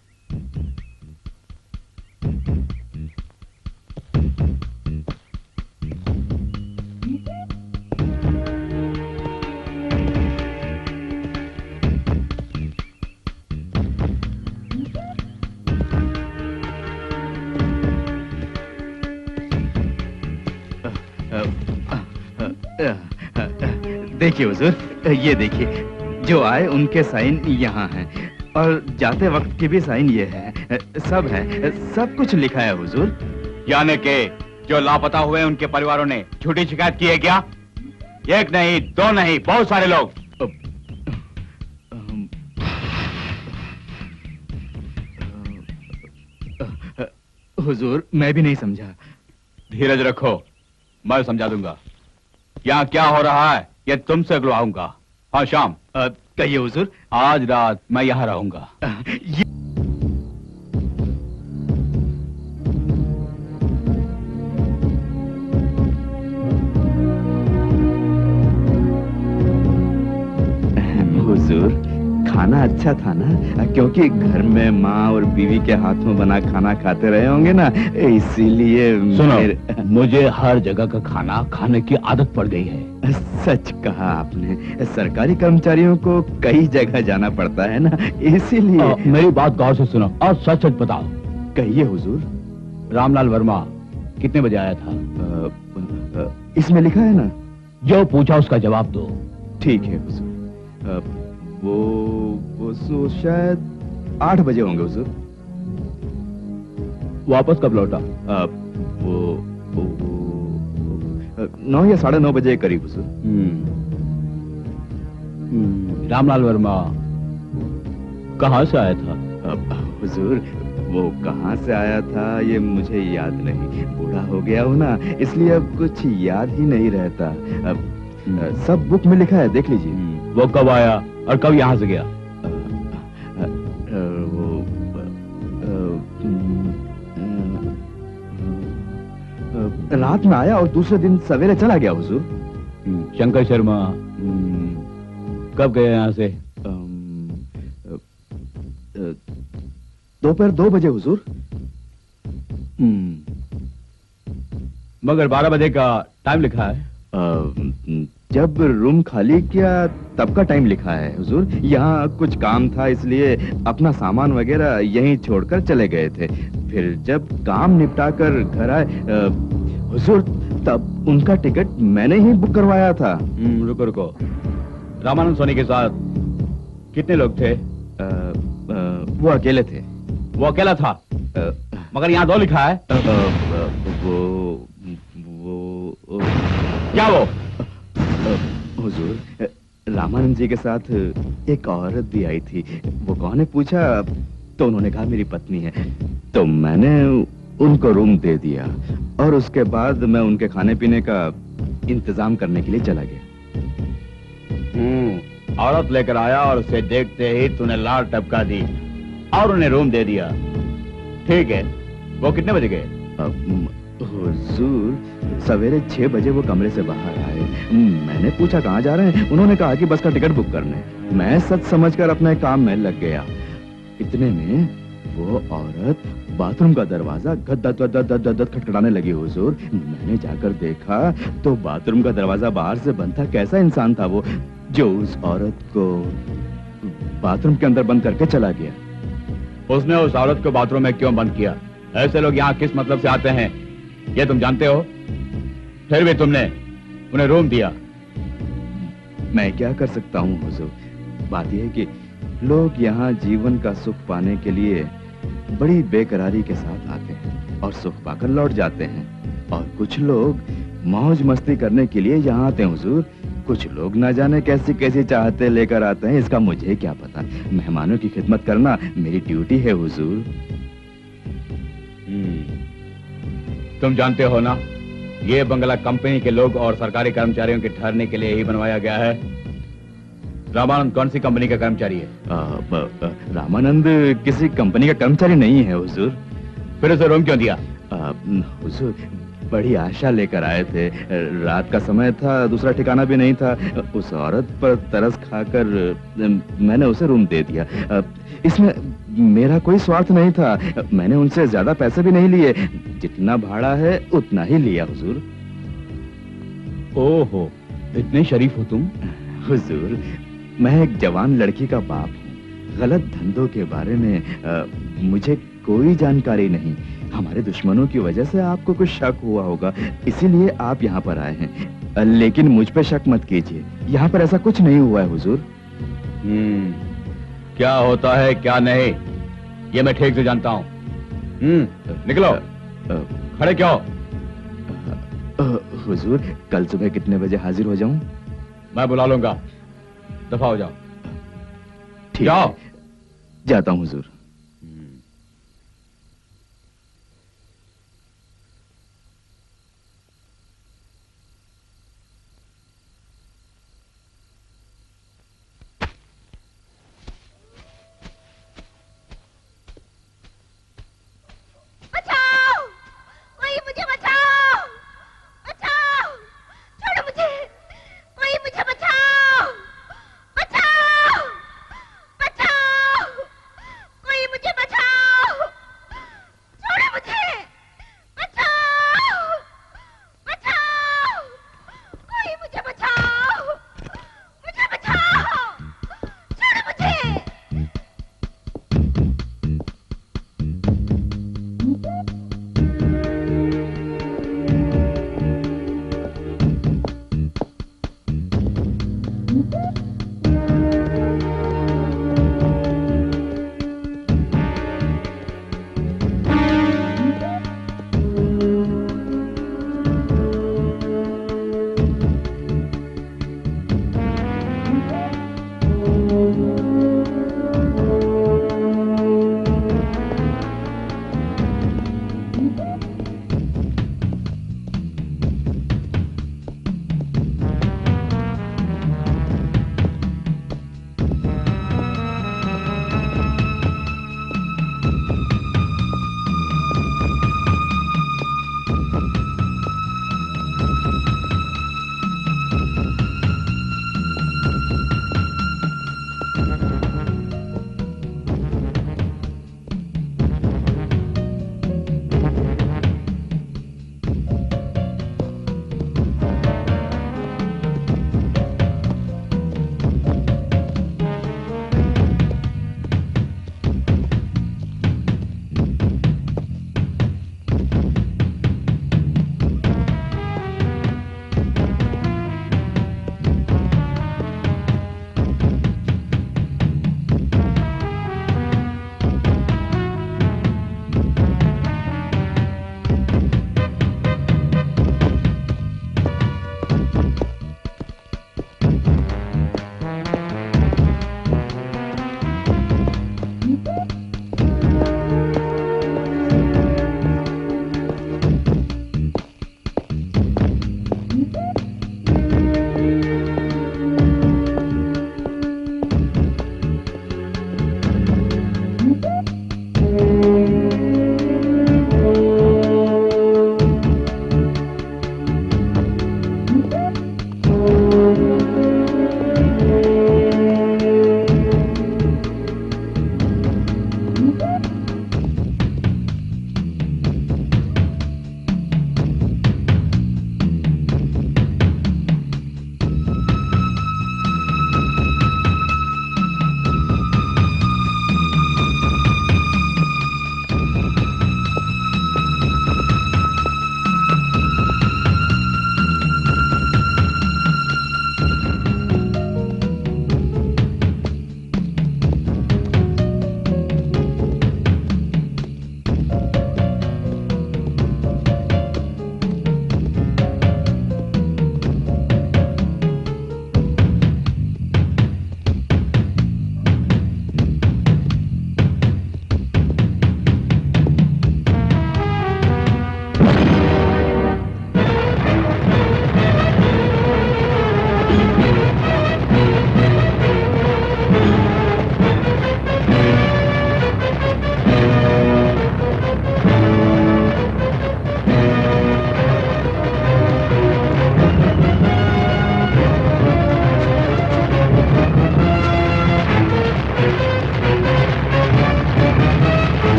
देखिए हुजूर, ये देखिए, जो आए उनके साइन यहाँ हैं और जाते वक्त की भी साइन ये है। सब है, सब कुछ लिखा है हुजूर। यानी कि जो लापता हुए उनके परिवारों ने झूठी शिकायत की है क्या? एक नहीं, दो नहीं, बहुत सारे लोग। हुजूर, मैं भी नहीं समझा। धीरज रखो, मैं समझा दूंगा। यहाँ क्या हो रहा है ये तुमसे अगलवाऊंगा। हाँ शाम, कहिए हुजूर। आज रात मैं यहाँ रहूंगा। हुजूर, खाना अच्छा था ना? क्योंकि घर में माँ और बीवी के हाथों बना खाना खाते रहे होंगे ना, इसीलिए। सुनो, मुझे हर जगह का खाना खाने की आदत पड़ गई है। सच कहा आपने। सरकारी कर्मचारियों को कई जगह जाना पड़ता है ना, इसीलिए। मेरी बात गौर से सुनो और सच सच बताओ। कहिए हुजूर। रामलाल वर्मा कितने बजे आया था? इसमें लिखा है ना। जो पूछा उसका जवाब दो। ठीक है हुजूर। वो शायद 8 बजे होंगे हुजूर। वापस कब लौटा? वो 9 या 9:30 बजे करीब हुजूर। रामलाल वर्मा कहाँ से आया था? हुजूर, वो कहाँ से आया था ये मुझे याद नहीं। बूढ़ा हो गया हूँ ना, इसलिए अब कुछ याद ही नहीं रहता। अब सब बुक में लिखा है, देख लीजिए। वो कब आया और कब यहाँ से गया? रात में आया और दूसरे दिन सवेरे चला गया हुजूर। शंकर शर्मा कब गए यहाँ से? दोपहर 2 बजे हुजूर। मगर 12 बजे का टाइम लिखा है। जब रूम खाली किया तब का टाइम लिखा है हुजूर। यहाँ कुछ काम था इसलिए अपना सामान वगैरह यहीं छोड़कर चले गए थे। फिर जब काम निपटा कर घर आए हुजूर, तब उनका टिकट मैंने ही बुक करवाया था। रुको। रामानंद सोनी के साथ कितने लोग थे? वो अकेले थे। वो अकेला था? मगर यहाँ 2 लिखा है। क्या वो? हुजूर, रामानंद जी के साथ एक औरत भी आई थी। वो कौन है पूछा तो उन्होंने कहा मेरी पत्नी है। तो मैंने उनको रूम दे दिया और उसके बाद मैं उनके खाने पीने का इंतजाम करने के लिए चला गया। औरत लेकर आया और उसे देखते ही तूने लाल टपका दी और उन्हें रूम दे दिया। ठीक है, वो कितने बजे गए? हुजूर, सवेरे 6 बजे वो कमरे से बाहर आए। मैंने पूछा कहाँ जा रहे हैं? उन्होंने कहा कि बस का टिकट बुक करने। मैं सच समझकर अपने काम में लग गया। इतने में वो औरत बाथरूम का दरवाजा गद खटखटाने लगी हुजूर। मैंने जाकर देखा तो बाथरूम का दरवाजा बाहर से बंद था। कैसा इंसान था वो जो उस औरत को बाथरूम के अंदर बंद करके चला गया? उसने उस औरत को बाथरूम में क्यों बंद किया? ऐसे लोग यहाँ किस मतलब से आते हैं ये तुम जानते हो? फिर भी तुमने उन्हें रूम दिया। मैं क्या कर सकता हूँ हुजूर। बात यह है कि लोग यहाँ जीवन का सुख पाने के लिए बड़ी बेकरारी के साथ आते हैं और सुख पाकर लौट जाते हैं। और कुछ लोग मौज मस्ती करने के लिए यहाँ आते हैं हुजूर। कुछ लोग ना जाने कैसी कैसी चाहते लेकर आते हैं, इसका मुझे क्या पता। मेहमानों की खिदमत करना मेरी ड्यूटी है हुजूर। तुम जानते हो ना, ये बंगला कंपनी के लोग और सरकारी कर्मचारियों के ठहरने के लिए ही बनवाया गया है। रामानंद कौन सी कंपनी का कर्मचारी है? रामानंद किसी कंपनी का कर्मचारी नहीं है हुजूर। फिर उसे रूम क्यों दिया? हुजूर, बड़ी आशा लेकर आए थे। रात का समय था, दूसरा ठिकाना भी नहीं था। उस औरत पर तरस खाकर मैंने उसे रूम दे दिया। इसमें मेरा कोई स्वार्थ नहीं था। मैंने उनसे ज्यादा पैसे भी नहीं लिए, जितना भाड़ा है उतना ही लिया हुजूर। ओहो, इतने शरीफ हो तुम। हुजूर, मैं एक जवान लड़की का बाप हूँ। गलत धंधों के बारे में मुझे कोई जानकारी नहीं। हमारे दुश्मनों की वजह से आपको कुछ शक हुआ होगा, इसीलिए आप यहाँ पर आए हैं। लेकिन मुझ पे शक मत कीजिए, यहाँ पर ऐसा कुछ नहीं हुआ है हुजूर। क्या होता है क्या नहीं, ये मैं ठीक से जानता हूँ। निकलो। खड़े क्यों? हुजूर, कल सुबह कितने बजे हाजिर हो जाऊं? मैं बुला लूंगा, दफा हो जाओ। ठीक है, जाता हूं हुजूर।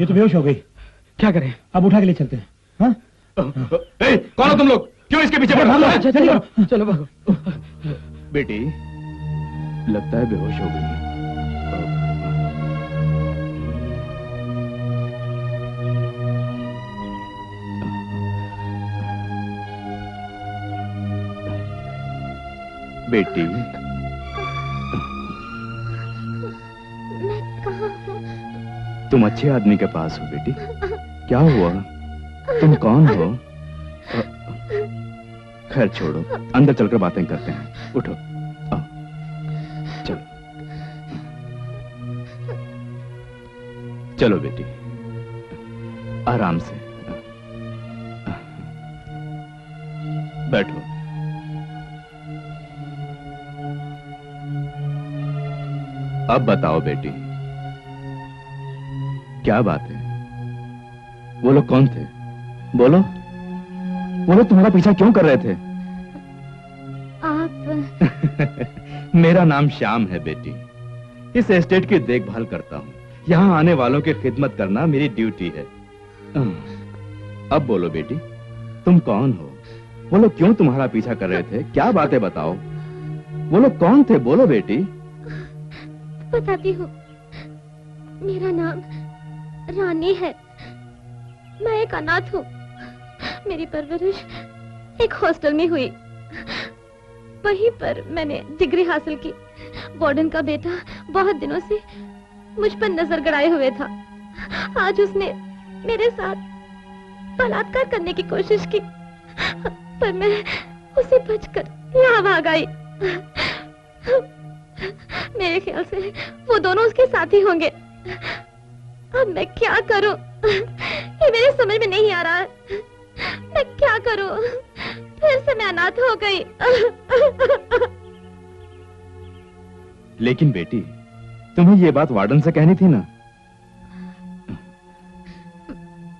ये तो बेहोश हो गई। क्या करें? अब उठा के ले चलते हैं। हाँ? कौन हो तुम लोग? क्यों इसके पीछे पड़े? चलो चलो भागो। बेटी लगता है बेहोश हो गई। बेटी मैं कहाँ हूँ? तुम अच्छे आदमी के पास हो बेटी। क्या हुआ? तुम कौन हो? खैर छोड़ो, अंदर चलकर बातें करते हैं। उठो, आओ, चलो चलो बेटी, आराम से बैठो। अब बताओ बेटी, क्या बात है? वो लोग कौन थे? बोलो। वो लोग तुम्हारा पीछा क्यों कर रहे थे? आप मेरा नाम श्याम है बेटी। इस एस्टेट की देखभाल करता हूँ। यहाँ आने वालों की खिदमत करना मेरी ड्यूटी है। अब बोलो बेटी, तुम कौन हो? वो लोग क्यों तुम्हारा पीछा कर रहे थे? क्या बातें बताओ। वो लोग कौन थे? बोलो बेटी। बताती हूँ। मेरा नाम रानी है। मैं एक अनाथ हूँ। मेरी परवरिश एक हॉस्टल में हुई। वहीं पर मैंने डिग्री हासिल की। वार्डन का बेटा बहुत दिनों से मुझ पर नजर गड़ाए हुए था। आज उसने मेरे साथ बलात्कार करने की कोशिश की, पर मैं उसे बचकर यहाँ भाग आई। मेरे ख्याल से वो दोनों उसके साथी होंगे। अब मैं क्या करूं? ये मेरे समझ में नहीं आ रहा है। मैं क्या करूं? फिर से मैं अनाथ हो गई। लेकिन बेटी, तुम्हें ये बात वार्डन से कहनी थी ना?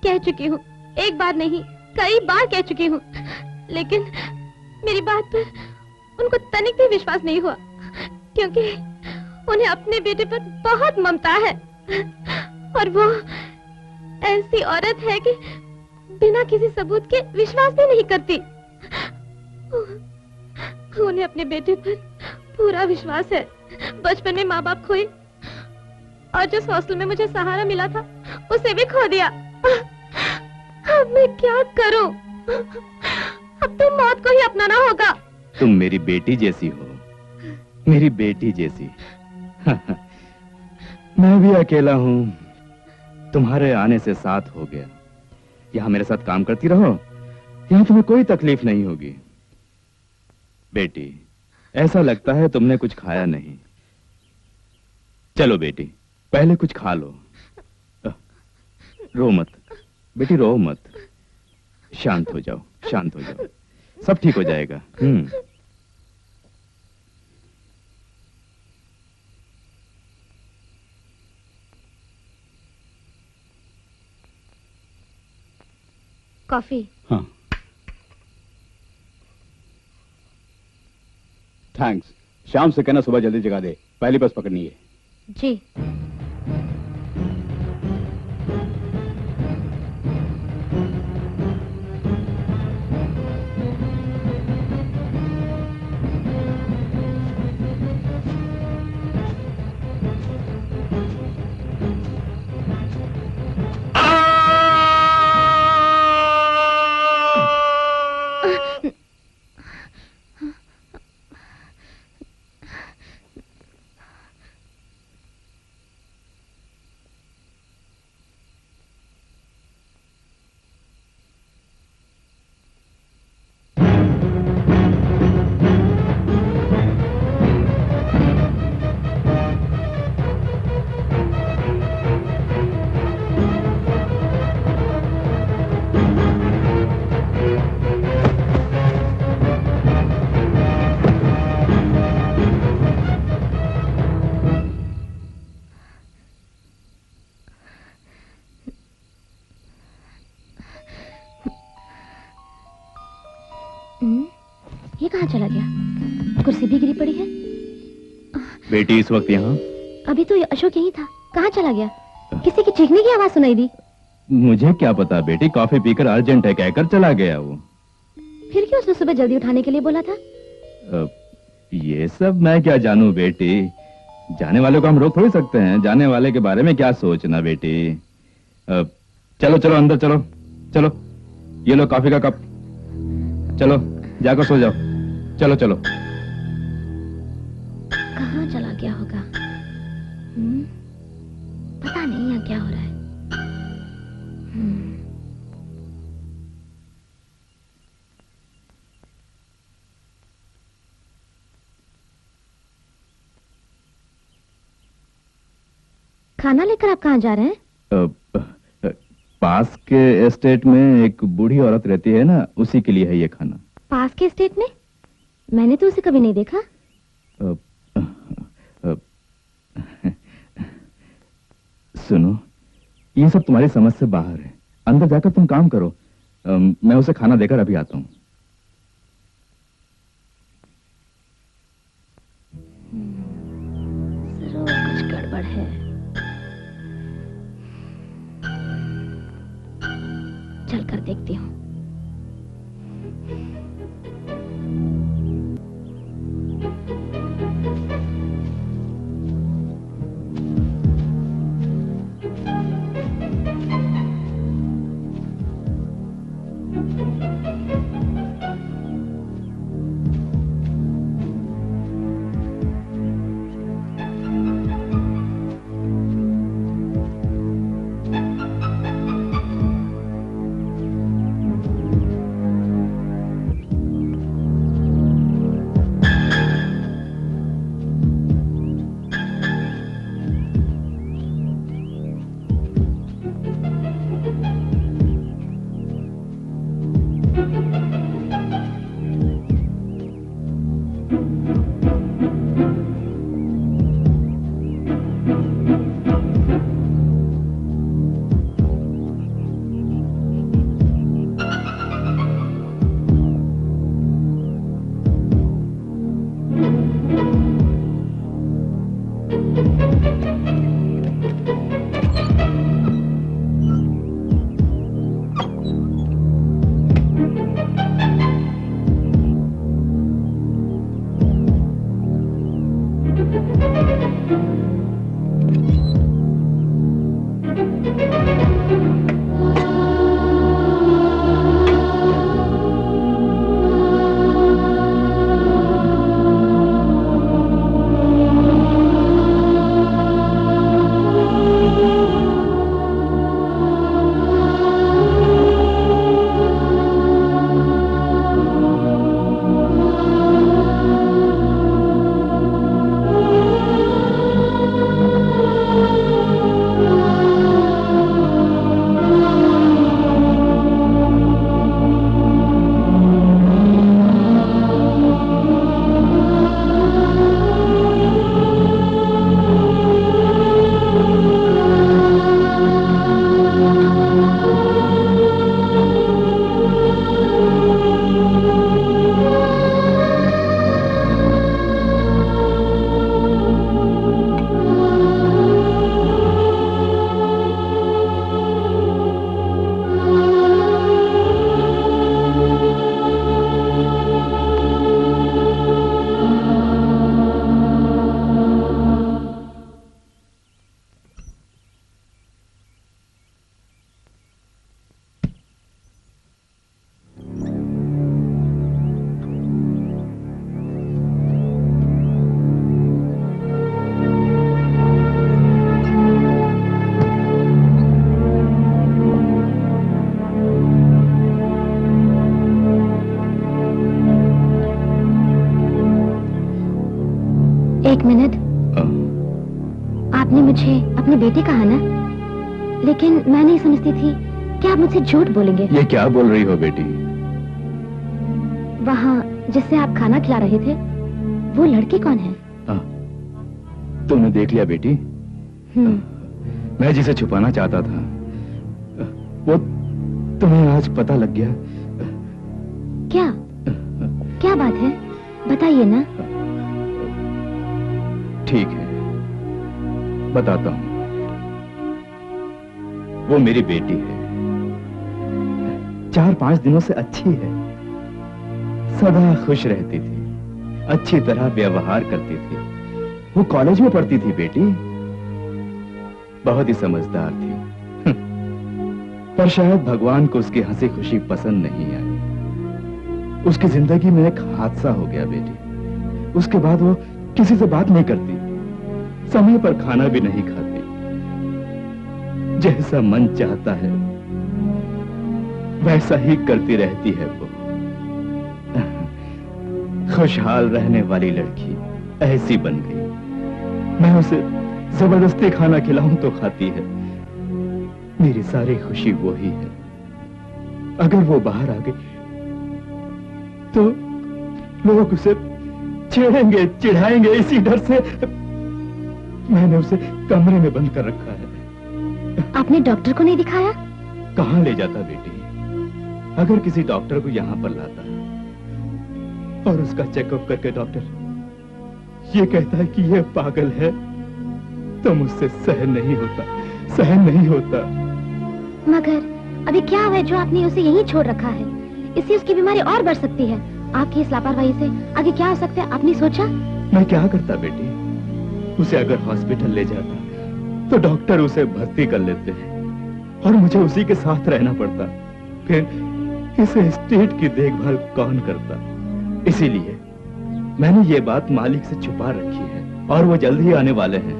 कह चुकी हूँ, एक बार नहीं कई बार कह चुकी हूँ, लेकिन मेरी बात पर उनको तनिक भी विश्वास नहीं हुआ, क्योंकि उन्हें अपने बेटे पर बहुत ममता है और वो ऐसी औरत है कि बिना किसी सबूत के विश्वास भी नहीं करती। उन्हें अपने बेटे पर पूरा विश्वास है। बचपन में माँ बाप खोए और जिस हॉस्टल में मुझे सहारा मिला था उसे भी खो दिया। अब मैं क्या करूं? अब तो मौत को ही अपनाना होगा। तुम मेरी बेटी जैसी हो, मेरी बेटी जैसी। मैं भी अकेला हूँ, तुम्हारे आने से साथ हो गया। यहाँ मेरे साथ काम करती रहो, यहाँ तुम्हें कोई तकलीफ नहीं होगी। बेटी, ऐसा लगता है तुमने कुछ खाया नहीं। चलो बेटी, पहले कुछ खा लो। रो मत बेटी, रो मत। शांत हो जाओ, शांत हो जाओ, सब ठीक हो जाएगा। कॉफी। हाँ, थैंक्स। शाम से कहना सुबह जल्दी जगा दे, पहली बस पकड़नी है। जी। ये कहाँ चला गया? कुर्सी भी गिरी पड़ी है। बेटी इस वक्त यहाँ? अभी तो अशोक यहीं था, कहाँ चला गया? किसी की चीखने की आवाज सुनाई दी। मुझे क्या पता बेटी, कॉफी पीकर अर्जेंट है कहकर चला गया वो। फिर क्यों उसने सुबह जल्दी उठाने के लिए बोला था? ये सब मैं क्या जानूं बेटी, जाने वाले को हम रोक थोड़ी सकते हैं, जाने वाले के बारे में क्या सोचना बेटी। चलो चलो अंदर चलो, चलो ये लो कॉफी का कप, चलो जाकर सो जाओ, चलो चलो। कहाँ चला गया होगा? पता नहीं यहाँ क्या हो रहा है। खाना लेकर आप कहाँ जा रहे हैं? पास के एस्टेट में एक बूढ़ी औरत रहती है ना, उसी के लिए है ये खाना। पास के एस्टेट में? मैंने तो उसे कभी नहीं देखा। सुनो, ये सब तुम्हारी समझ से बाहर है, अंदर जाकर तुम काम करो। मैं उसे खाना देकर अभी आता हूँ। जरूर कुछ गड़बड़ है। चलकर देखती हूँ। एक मिनट। आपने मुझे अपने बेटे कहा ना, लेकिन मैं नहीं समझती थी कि आप मुझसे झूठ बोलेंगे। ये क्या बोल रही हो बेटी? वहाँ जिससे आप खाना खिला रहे थे, वो लड़की कौन है? तुमने देख लिया बेटी? मैं जिसे छुपाना चाहता था, वो तुम्हें आज पता लग गया। क्या क्या बात है, बताइए ना। ठीक है, बताता हूँ। वो मेरी बेटी है। 4-5 दिनों से अच्छी है, सदा खुश रहती थी, अच्छी तरह व्यवहार करती थी। वो कॉलेज में पढ़ती थी बेटी, बहुत ही समझदार थी। पर शायद भगवान को उसकी हंसी खुशी पसंद नहीं आई। उसकी जिंदगी में एक हादसा हो गया बेटी। उसके बाद वो किसी से बात नहीं करती, समय पर खाना भी नहीं खाती, जैसा मन चाहता है वैसा ही करती रहती है वो। खुशहाल रहने वाली लड़की ऐसी बन गई। मैं उसे जबरदस्ती खाना खिलाऊं तो खाती है। मेरी सारी खुशी वो ही है। अगर वो बाहर आ गई तो लोग उसे छेड़ेंगे, चिढ़ाएंगे। इसी डर से मैंने उसे कमरे में बंद कर रखा है। आपने डॉक्टर को नहीं दिखाया? कहां ले जाता बेटी? अगर किसी डॉक्टर को यहां पर लाता और उसका चेकअप करके डॉक्टर ये कहता है कि ये पागल है, तो मुझसे सहन नहीं होता, सहन नहीं होता। मगर अभी क्या हुआ जो आपने उसे यहीं छोड़ रखा है? इससे उसकी बीमारी और बढ़ सकती है। आपकी इस लापरवाही से आगे क्या हो सकता है, आपने सोचा? मैं क्या करता बेटी? उसे अगर हॉस्पिटल ले जाता तो डॉक्टर उसे भर्ती कर लेते हैं और मुझे उसी के साथ रहना पड़ता। फिर इसे स्टेट की देखभाल कौन करता? इसीलिए मैंने ये बात मालिक से छुपा रखी है और वो जल्द ही आने वाले हैं।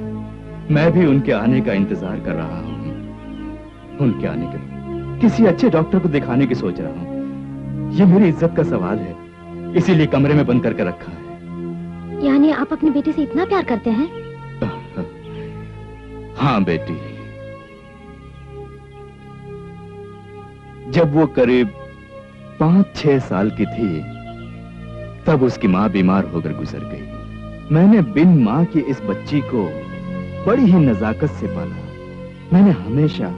मैं भी उनके आने का इंतजार कर रहा हूँ। उनके आने के बाद किसी अच्छे डॉक्टर को दिखाने की सोच रहा हूँ। ये मेरी इज्जत का सवाल है, इसीलिए कमरे में बंद करके रखा है। यानी आप अपनी बेटी से इतना प्यार करते हैं? हाँ बेटी। जब वो करीब 5-6 साल की थी तब उसकी माँ बीमार होकर गुजर गई। मैंने बिन माँ की इस बच्ची को बड़ी ही नजाकत से पाला। मैंने हमेशा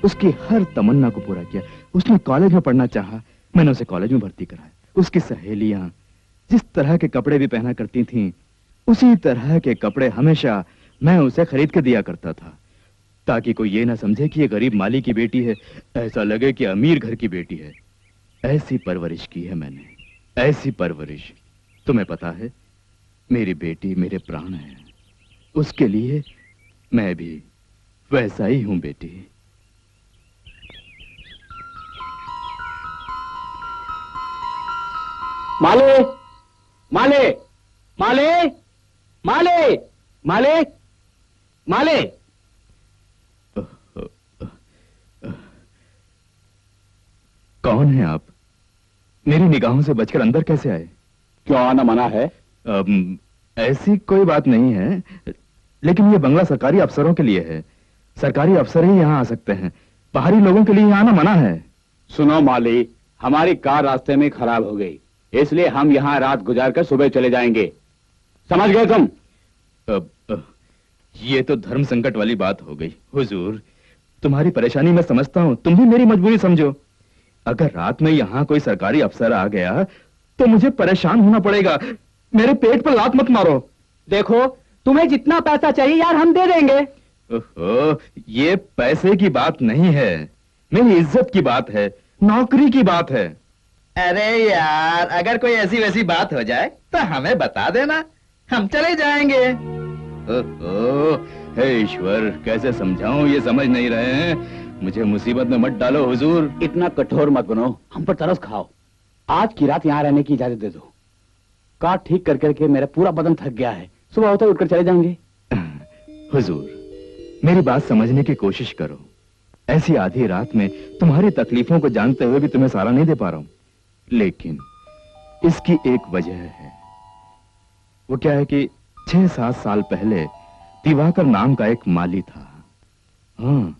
उसकी हर तमन्ना को पूरा किया। उसने कॉलेज में पढ़ना चाहा, मैंने उसे कॉलेज में भर्ती कराया। उसकी सहेलियां जिस तरह के कपड़े भी पहना करती थीं, उसी तरह के कपड़े हमेशा मैं उसे खरीद के दिया करता था, ताकि कोई ये ना समझे कि ये गरीब माली की बेटी है, ऐसा लगे कि अमीर घर की बेटी है। ऐसी परवरिश की है मैंने, ऐसी परवरिश। तुम्हें पता है, मेरी बेटी मेरे प्राण है। उसके लिए मैं भी वैसा ही हूं बेटी। माले, माले, माले, माले, माले, माले। कौन है आप? मेरी निगाहों से बचकर अंदर कैसे आए? क्यों आना मना है? ऐसी कोई बात नहीं है, लेकिन ये बंगला सरकारी अफसरों के लिए है। सरकारी अफसर ही यहाँ आ सकते हैं, बाहरी लोगों के लिए यहाँ आना मना है। सुनो माली, हमारी कार रास्ते में खराब हो गई, इसलिए हम यहाँ रात गुजार कर सुबह चले जाएंगे। समझ गए तुम? ये तो धर्म संकट वाली बात हो गई। हुजूर, तुम्हारी परेशानी मैं समझता हूँ, तुम भी मेरी मजबूरी समझो। अगर रात में यहाँ कोई सरकारी अफसर आ गया तो मुझे परेशान होना पड़ेगा। मेरे पेट पर लात मत मारो। देखो, तुम्हें जितना पैसा चाहिए यार हम दे देंगे। ओहो, ये पैसे की बात नहीं है, मेरी इज्जत की बात है, नौकरी की बात है। अरे यार, अगर कोई ऐसी वैसी बात हो जाए तो हमें बता देना, हम चले जाएंगे। ओहो, हे ईश्वर, कैसे समझाऊं, ये समझ नहीं रहे हैं। मुझे मुसीबत में मत डालो हुजूर। इतना कठोर मत बनो, हम पर तरस खाओ। आज की रात यहाँ रहने की इजाजत दे दो। कार ठीक कर करके मेरा पूरा बदन थक गया है, सुबह होते उठकर चले जाएंगे। हुजूर, मेरी बात समझने की कोशिश करो। ऐसी आधी रात में तुम्हारी तकलीफों को जानते हुए भी तुम्हें सहारा नहीं दे पा रहा हूं, लेकिन इसकी एक वजह है। वो क्या है कि 6-7 साल पहले दिवाकर नाम का एक माली था। हाँ,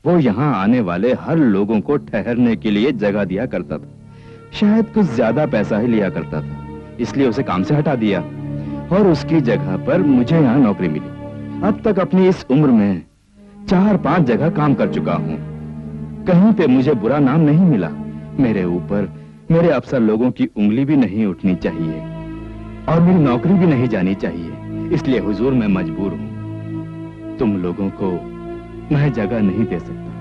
वो यहाँ आने वाले हर लोगों को ठहरने के लिए जगह दिया करता था। शायद कुछ ज्यादा पैसा ही लिया करता था, इसलिए उसे काम से हटा दिया और उसकी जगह पर मुझे यहाँ नौकरी मिली। अब तक अपनी इस उम्र में 4-5 जगह काम कर चुका हूँ, कहीं पे मुझे बुरा नाम नहीं मिला। मेरे ऊपर मेरे अफसर लोगों की उंगली भी नहीं उठनी चाहिए और मेरी नौकरी भी नहीं जानी चाहिए। इसलिए हुजूर, मैं मजबूर हूँ। तुम लोगों को मैं जगह नहीं दे सकता।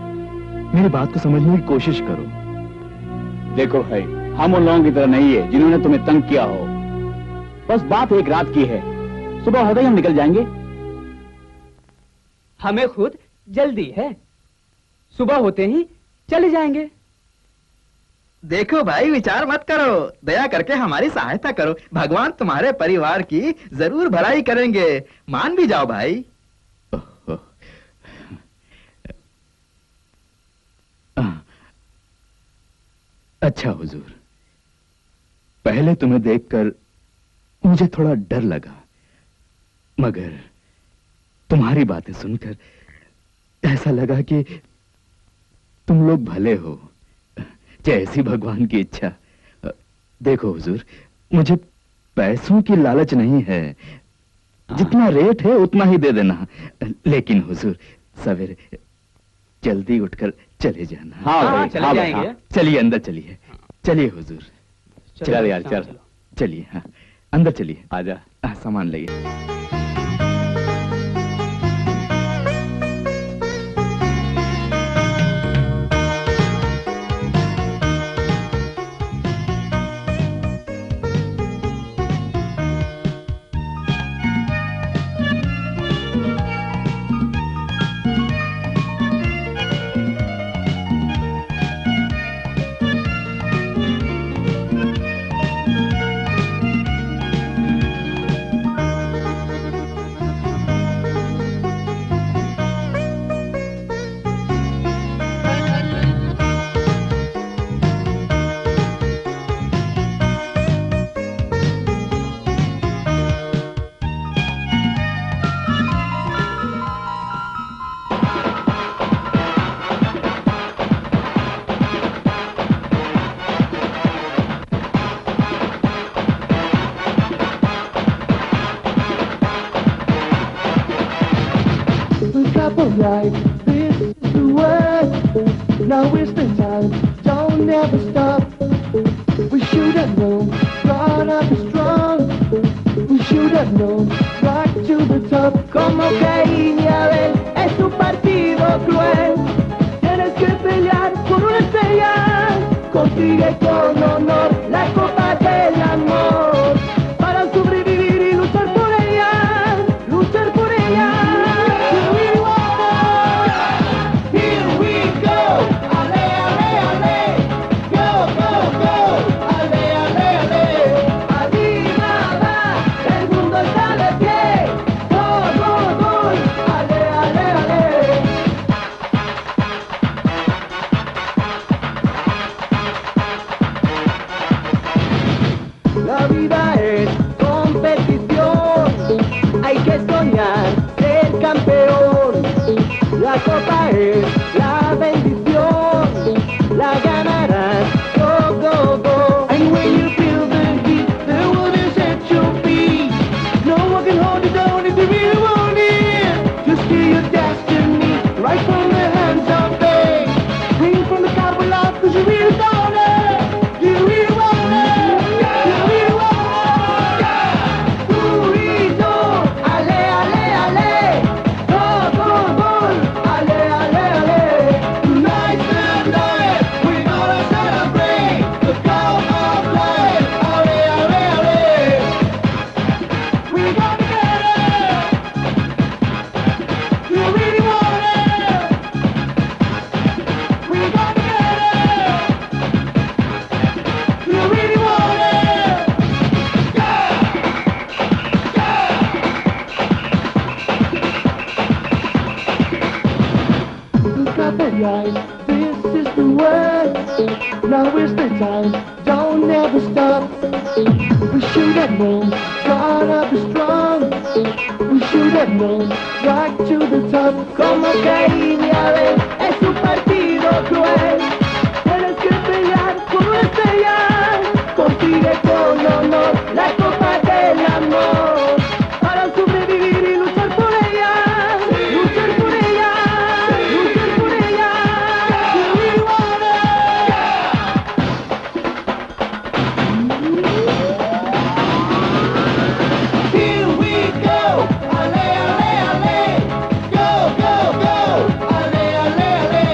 मेरी बात को समझने की कोशिश करो। देखो भाई, हम उन लोगों की तरह नहीं है जिन्होंने तुम्हें तंग किया हो। बस बात एक रात की है, सुबह होते ही हम निकल जाएंगे। हमें खुद जल्दी है, सुबह होते ही चले जाएंगे। देखो भाई, विचार मत करो, दया करके हमारी सहायता करो। भगवान तुम्हारे परिवार की जरूर भलाई करेंगे, मान भी जाओ भाई। अच्छा हुजूर, पहले तुम्हें देखकर मुझे थोड़ा डर लगा, मगर तुम्हारी बातें सुनकर ऐसा लगा कि तुम लोग भले हो, जैसी भगवान की इच्छा। देखो हुजूर, मुझे पैसों की लालच नहीं है, जितना रेट है उतना ही दे देना। लेकिन हुजूर, सवेरे जल्दी उठकर चले जाना। हाँ, चले जाएंगे। चलिए अंदर चलिए, चलिए हुजूर, चल यार चल। चलिए। हाँ, अंदर चलिए, आजा। सामान लाइए। Right, this is the word. Now is the time, don't ever stop. We should have known, brought up strong. We should have known, right to the top. Como Caín y Abel, es un partido cruel. Tienes que pelear por una estrella. Consigue con honor la copa del amor. Para sobrevivir y luchar por ella, luchar por ella. La vida es competición, hay que soñar ser campeón. La copa es la bendición, la ganarás. Go, go, go. And when you feel the heat, the world is at your feet. No one can hold you down if you really want it. Just steal your destiny right from the hands of fate. Hang from the cowboy life 'cause you really want it. You really want it. You really want it. Burrito, ale, ale, ale. Go, go, go. Ale, ale, ale. Tonight's the night. We're gonna celebrate the come of life. Ale, ale, ale. We're gonna get it. You really want it. We're gonna get it. You really want it. Look up at right, this is the word. Now is the time, don't ever stop. We should have known, God up is strong. We should have known, right to the top. Como Caín y Abel, es un partido cruel. Tienes que pelear por una estrella. Consigue con honor la copa del amor. Para sobrevivir y luchar por ella. Luchar por ella. Luchar por ella. You really want it. Here we go. Ale, ale, ale. Go, go, go. Ale, ale, ale.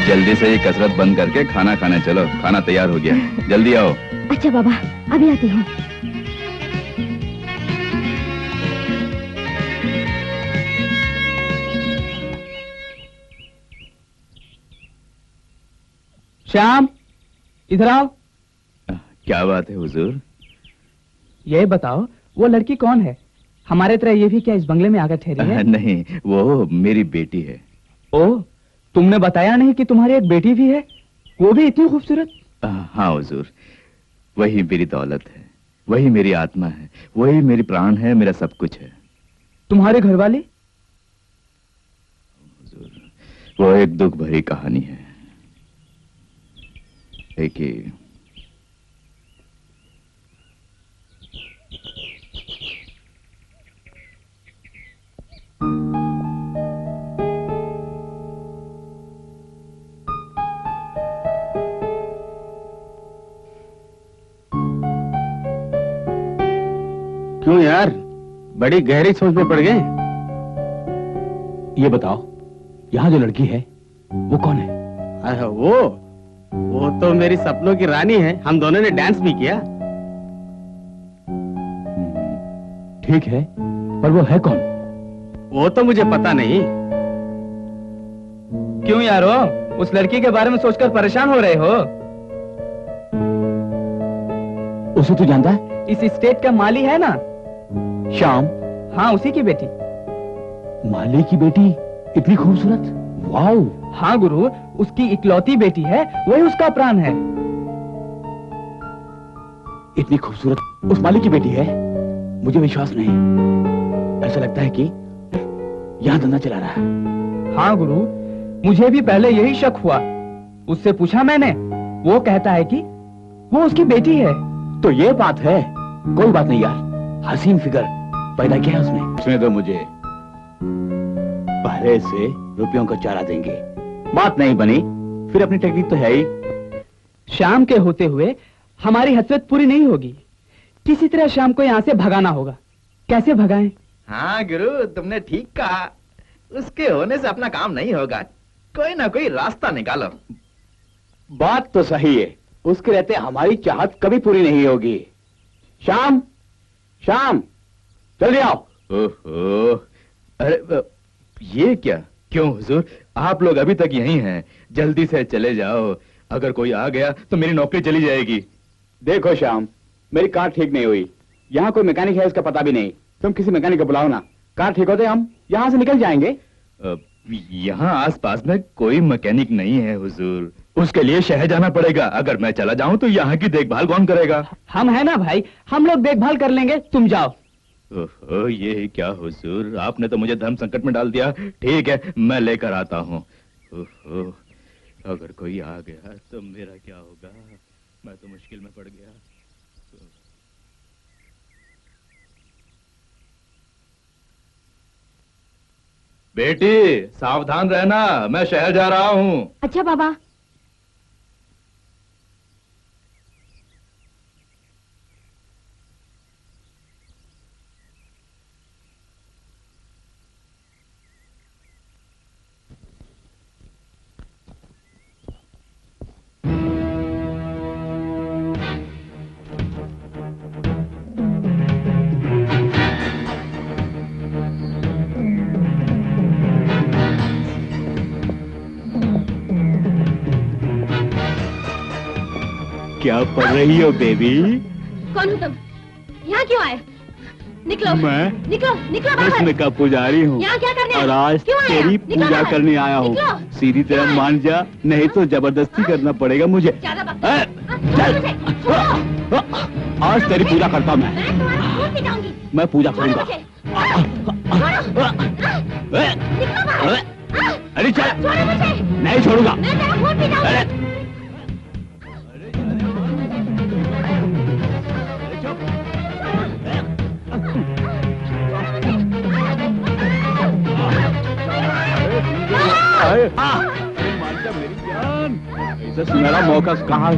जल्दी से ये कसरत बंद करके खाना खाने चलो। खाना तैयार हो गया, जल्दी आओ। अच्छा बाबा, अभी आती हूँ। श्याम, इधर आओ। क्या बात है हुजूर? ये बताओ, वो लड़की कौन है? हमारे तरह ये भी क्या इस बंगले में आकर ठहरी है? नहीं, वो मेरी बेटी है। ओह, तुमने बताया नहीं कि तुम्हारी एक बेटी भी है, वो भी इतनी खूबसूरत? हाँ हुजूर, वही मेरी दौलत है, वही मेरी आत्मा है, वही मेरी प्राण है, मेरा सब कुछ है। तुम्हारे घर वाली? हुजूर, वो एक दुख भरी कहानी है। कि क्यों यार, बड़ी गहरी सोच में पड़ गए? ये बताओ, यहाँ जो लड़की है वो कौन है? अरे वो तो मेरी सपनों की रानी है। हम दोनों ने डांस भी किया। ठीक है, पर वो है कौन? वो तो मुझे पता नहीं। क्यों यारो, उस लड़की के बारे में सोचकर परेशान हो रहे हो? उसे तू जानता है? इस स्टेट का माली है ना, श्याम। हाँ, उसी की बेटी। माली की बेटी इतनी खूबसूरत? वाओ। हाँ गुरु, उसकी इकलौती बेटी है, वही उसका प्राण है। इतनी खूबसूरत उस माली की बेटी है? मुझे विश्वास नहीं। ऐसा लगता है कि यहाँ धंधा चला रहा है। हाँ गुरु, मुझे भी पहले यही शक हुआ। उससे पूछा मैंने, वो कहता है कि वो उसकी बेटी है। तो ये बात है। कोई बात नहीं यार, हसीन फिगर पैदा किया है उसने तो मुझे पहले से रुपयों का चारा देंगे। बात नहीं बनी फिर अपनी टेक्निक तो है ही। शाम के होते हुए हमारी हसरत पूरी नहीं होगी। किसी तरह शाम को यहाँ से भगाना होगा। कैसे भगाएं? हाँ गुरु, तुमने ठीक कहा। उसके होने से अपना काम नहीं होगा। कोई ना कोई रास्ता निकालो। बात तो सही है, उसके रहते हमारी चाहत कभी पूरी नहीं होगी। शाम, शाम, जल्दी आओ। ओहो, अरे ये क्या? क्यों हुजूर, आप लोग अभी तक यहीं हैं? जल्दी से चले जाओ, अगर कोई आ गया तो मेरी नौकरी चली जाएगी। देखो श्याम, मेरी कार ठीक नहीं हुई। यहाँ कोई मैकेनिक है इसका पता भी नहीं। तुम किसी मैकेनिक को बुलाओ ना, कार ठीक होते हम यहाँ से निकल जाएंगे। यहाँ आसपास में कोई मैकेनिक नहीं है हुजूर। उसके लिए शहर जाना पड़ेगा। अगर मैं चला जाऊं तो यहाँ की देखभाल कौन करेगा? हम है ना भाई, हम लोग देखभाल कर लेंगे, तुम जाओ। ओहो, ये क्या हुजूर, आपने तो मुझे धर्म संकट में डाल दिया। ठीक है, मैं लेकर आता हूँ। ओहो, अगर कोई आ गया तो मेरा क्या होगा? मैं तो मुश्किल में पड़ गया। बेटी सावधान रहना, मैं शहर जा रहा हूँ। अच्छा बाबा। क्या पढ़ रही हो बेबी? कौन हो तुम? यहाँ क्यों आए? निकलो। मैं निकलो, निकलो बाहर। कृष्ण का पुजारी हूँ यहाँ क्या करने आए? और आज क्यों आए? तेरी निकलो पूजा बाहर। करने आया हूँ। निकलो। सीधी तरह मान जा, नहीं तो जबरदस्ती करना पड़ेगा मुझे। ज्यादा बात- चल, आज तेरी पूजा करता मैं। मैं तुम्हारा खून पिटाऊंगी। मैं पूजा छोड़ो करूंगा। मुझे। निकलो बाहर। अरे चल, छोड़ो मुझे। नहीं छोड़ूंगा। मैं तेरा खून पिटाऊंगी। मेरी जान, ऐसा सुनहरा मौका कहाँ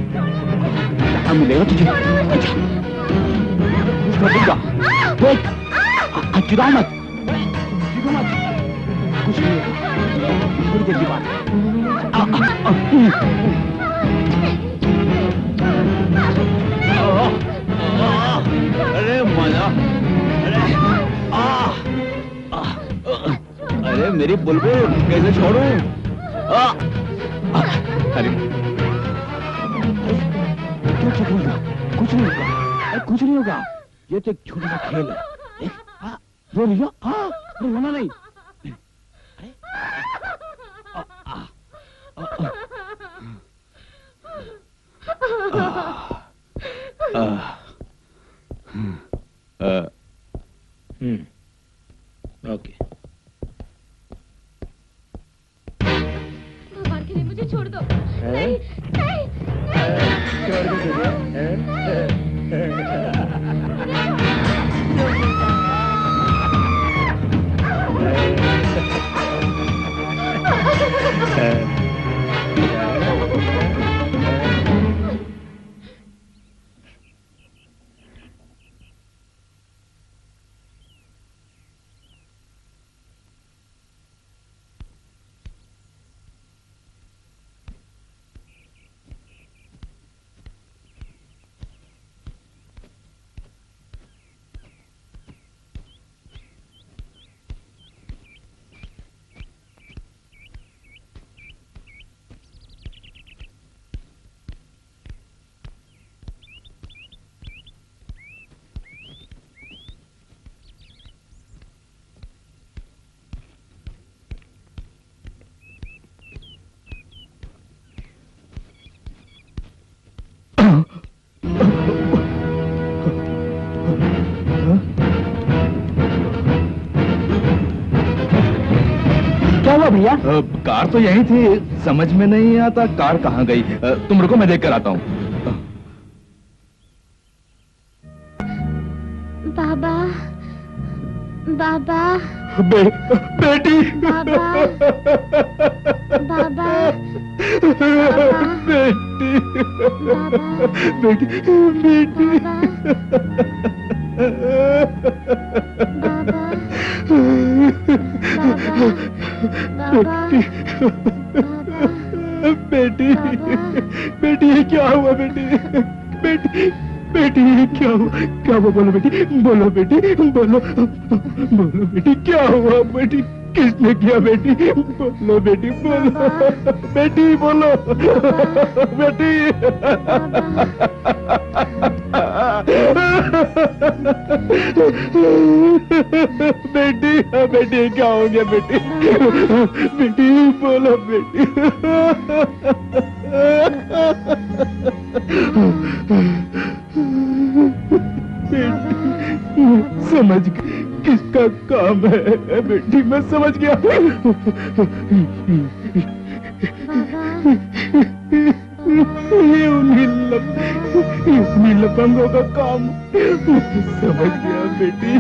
मिलेगा तुझे? चिढ़ाओ मत, चिढ़ो मत। कुछ नहीं होगा, थोड़ी देर की बात है। अरे मजा, अरे मेरी बुलबुल कैसे छोड़ूं? अरे कुछ नहीं होगा, कुछ नहीं होगा, ये तो एक छोटा सा खेल है। रो लिया, रोना नहीं। ओके, भगवान के लिए मुझे छोड़ दो। नहीं, नहीं, क्या हुआ भैया? कार तो यही थी, समझ में नहीं आता कार कहाँ गई। तुम रुको, मैं देख कर आता हूँ। बाबा, बाबा, बेटी, बाबा, बाबा, बेटी, बेटी, बेटी, बेटी, बेटी, ये क्या हुआ बेटी? बेटी, बेटी, ये क्या हुआ? क्या हुआ? बोलो बेटी, बोलो बेटी, बोलो, बोलो बेटी, क्या हुआ बेटी? किसने किया बेटी? बोलो बेटी, बोलो बेटी, बोलो बेटी। बेटी, बेटी, क्या हो गया बेटी? बेटी, बोलो बेटी। समझ गई किसका काम है बेटी, मैं समझ गया। ये उन्हीं लफंगों का काम, समझ गया बेटी।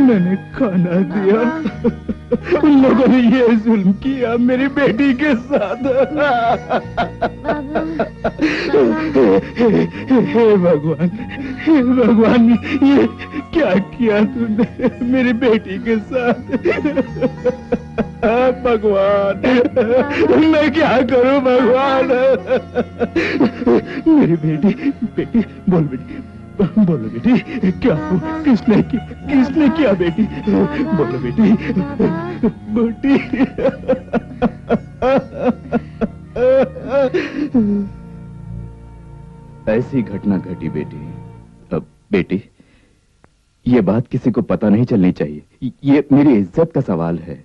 मैंने खाना दिया, उन लोगों ने ये जुल्म किया मेरी बेटी के साथ। हे भगवान, हे भगवान, ये क्या किया तूने मेरी बेटी के साथ? भगवान, मैं क्या करूं भगवान? मेरी बेटी, बेटी, बोल बेटी, बोलो बेटी, क्या हुआ? किसने किया बेटी? बोलो बेटी, बेटी। ऐसी घटना घटी बेटी। अब बेटी, ये बात किसी को पता नहीं चलनी चाहिए, ये मेरी इज्जत का सवाल है।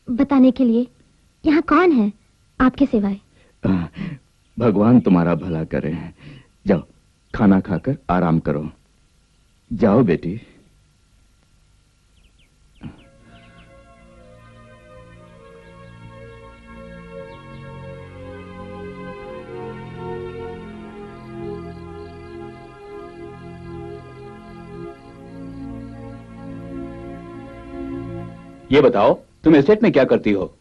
बताने के लिए यहाँ कौन है आपके सिवाय? भगवान तुम्हारा भला करे। जाओ, खाना खाकर आराम करो। जाओ बेटी। ये बताओ, तुम एस्टेट में क्या करती हो?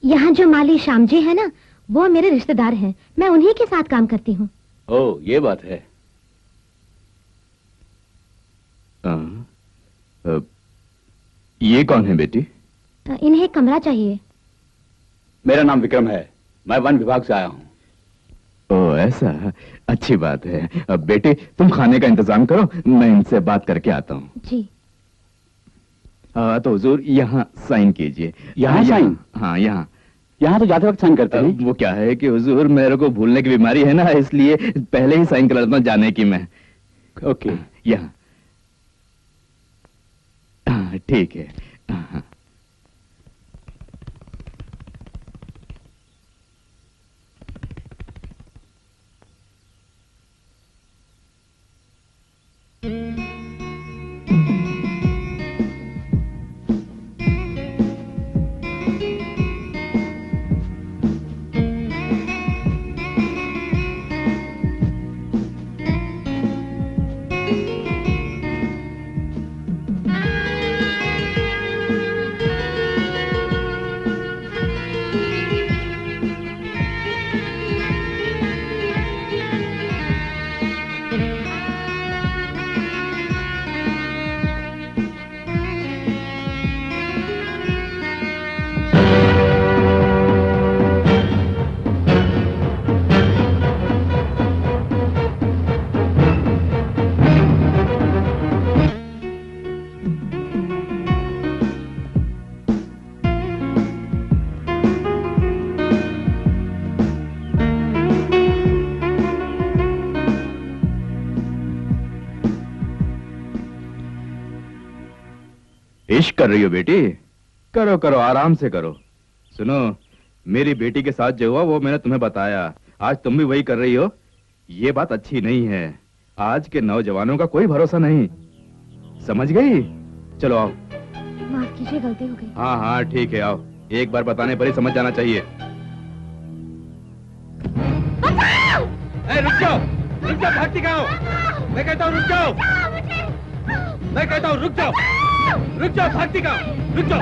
यहाँ जो माली श्याम जी है ना, वो मेरे रिश्तेदार हैं। मैं उन्हीं के साथ काम करती हूँ। ओह, ये बात है। ये कौन है बेटी? इन्हें एक कमरा चाहिए। मेरा नाम विक्रम है, मैं वन विभाग से आया हूँ। ओ ऐसा, अच्छी बात है। अब बेटे तुम खाने का इंतजाम करो, मैं इनसे बात करके आता हूँ। जी। तो हुजूर यहाँ साइन कीजिए। यहाँ साइन? हाँ यहाँ। यहाँ तो जाते वक्त साइन करते हैं। वो क्या है कि हुजूर मेरे को भूलने की बीमारी है ना, इसलिए पहले ही साइन कर लेता हूँ जाने की मैं। ओके। यहाँ ठीक है। इश्क कर रही हो बेटी? करो करो, आराम से करो। सुनो, मेरी बेटी के साथ जो हुआ वो मैंने तुम्हें बताया, आज तुम भी वही कर रही हो। ये बात अच्छी नहीं है। आज के नौजवानों का कोई भरोसा नहीं, समझ गई? चलो आओ। माफ कीजिए, गलती हो गई। हाँ हाँ ठीक है, आओ। एक बार बताने पर ही समझ जाना चाहिए। रुक जाओ, भागती कहाँ हो? मैं कहता हूँ रुक जाओ, मैं कहता हूँ रुक जाओ, रुक जाओ, भागती कहाँ? रुक जाओ।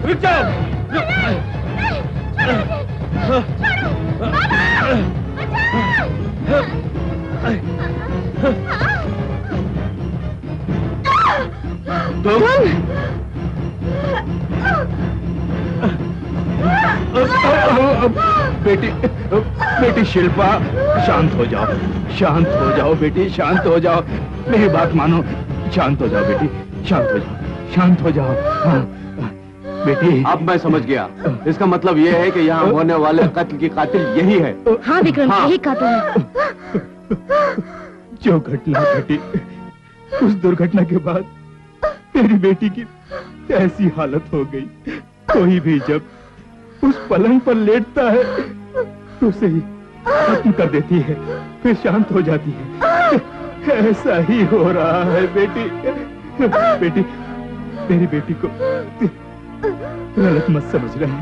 रुक जाओ। बेटी, बेटी शिल्पा, शांत हो जाओ, शांत हो जाओ बेटी, शांत हो जाओ। मेरी बात मानो, शांत हो जाओ बेटी, शांत हो जाओ, शांत हो जाओ। हाँ, बेटी। अब मैं समझ गया, इसका मतलब ये है कि यहाँ होने वाले कत्ल की कातिल यही है। हाँ विक्रम, हाँ। यही कातिल है। जो घटना घटी, उस दुर्घटना के बाद मेरी बेटी की ऐसी हालत हो गई। कोई भी जब उस पलंग पर लेटता है तो उसे ही खत्म कर देती है, फिर शांत हो जाती है। ऐसा ही हो रहा है बेटी। बेटी, मेरी बेटी को गलत मत समझ रहे।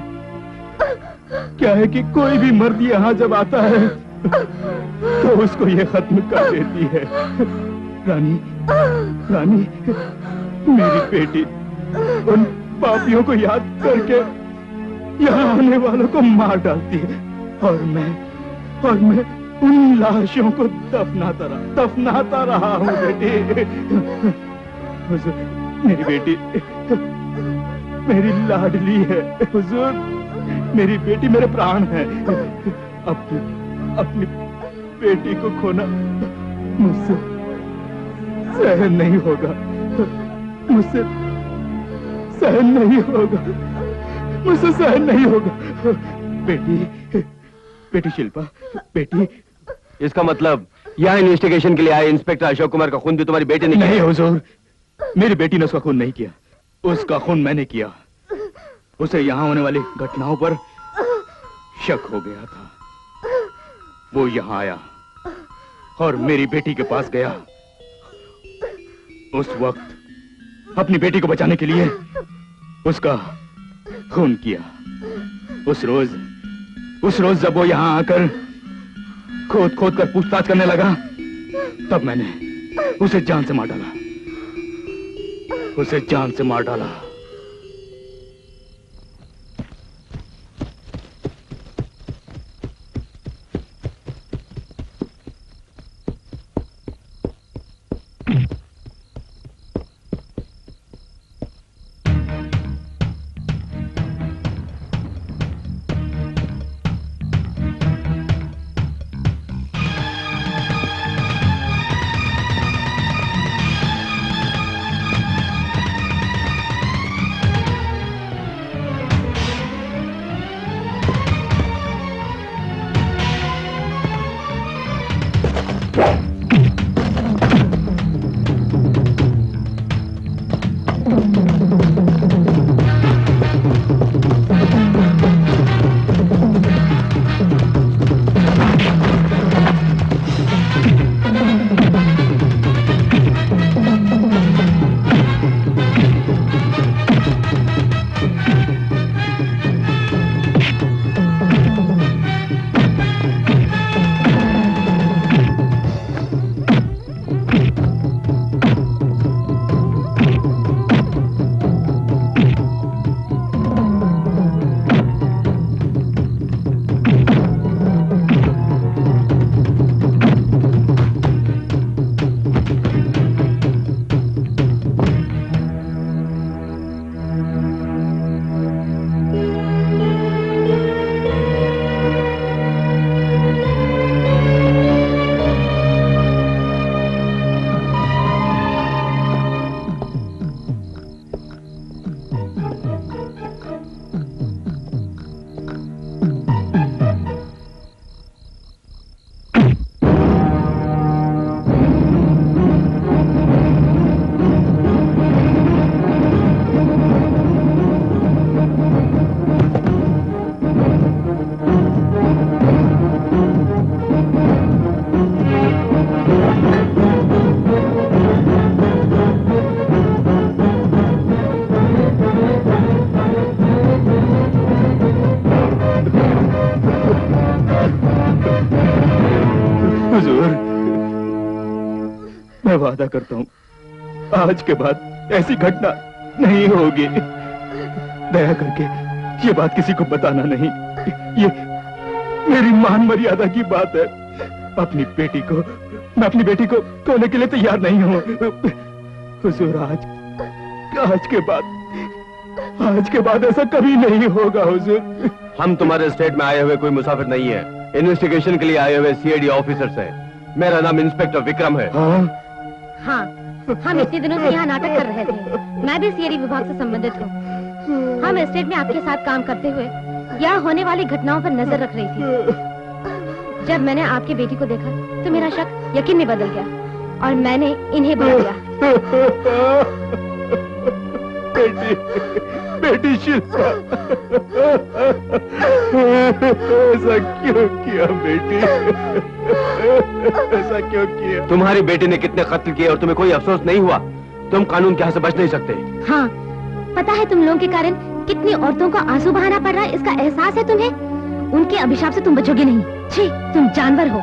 क्या है कि कोई भी मर्द यहाँ जब आता है तो उसको ये खत्म कर देती है। रानी, रानी, मेरी बेटी उन पापियों को याद करके यहाँ आने वालों को मार डालती है, और मैं उन लाशों को दफनाता रहा हूँ बेटी। मेरी बेटी मेरी लाडली है हुजूर, मेरी बेटी मेरे प्राण है। अपनी बेटी को खोना मुझसे सहन नहीं होगा, मुझसे सहन नहीं होगा, मुझसे सहन नहीं होगा। बेटी, बेटी शिल्पा, बेटी। इसका मतलब यहाँ इन्वेस्टिगेशन के लिए आए इंस्पेक्टर अशोक कुमार का खून भी तुम्हारी बेटी ने नहीं हुजूर, मेरी बेटी ने उसका खून नहीं किया, उसका खून मैंने किया। उसे यहाँ होने वाली घटनाओं पर शक हो गया था, वो यहाँ आया और मेरी बेटी के पास गया। उस वक्त अपनी बेटी को बचाने के लिए उसका खून किया। उस रोज जब वो यहाँ आकर खोद कर पूछताछ करने लगा, तब मैंने उसे जान से मार डाला, उसे जान से मार डाला। मैं वादा करता हूँ आज के बाद ऐसी घटना नहीं होगी। दया करके ये बात किसी को बताना नहीं। ये मेरी मान मर्यादा की बात है। मैं अपनी बेटी को खोने के लिए तैयार नहीं हूँ। हुजूर आज के बाद ऐसा कभी नहीं होगा हुजूर। हम तुम्हारे स्टेट में आए हुए कोई मुसाफिर नहीं है, इन्वेस्टिगेशन के लिए आए हुए सीआईडी ऑफिसर्स हैं। मेरा नाम इंस्पेक्टर विक्रम है। हाँ, हम इतने दिनों से यहाँ नाटक कर रहे थे। मैं भी सीआईडी विभाग से संबंधित हूँ। हम एस्टेट में आपके साथ काम करते हुए यहाँ होने वाली घटनाओं पर नजर रख रही थी। जब मैंने आपकी बेटी को देखा तो मेरा शक यकीन में बदल गया और मैंने इन्हें बुला लिया। बेटी शिल्पा, ऐसा क्यों किया बेटी? ऐसा क्यों किया? तुम्हारी बेटी ने कितने कत्ल किए और तुम्हें कोई अफसोस नहीं हुआ? तुम कानून के हाथ से बच नहीं सकते। हाँ, पता है तुम लोगों के कारण कितनी औरतों को आंसू बहाना पड़ रहा है, इसका एहसास है तुम्हें? उनके अभिशाप से तुम बचोगे नहीं। छी, तुम जानवर हो।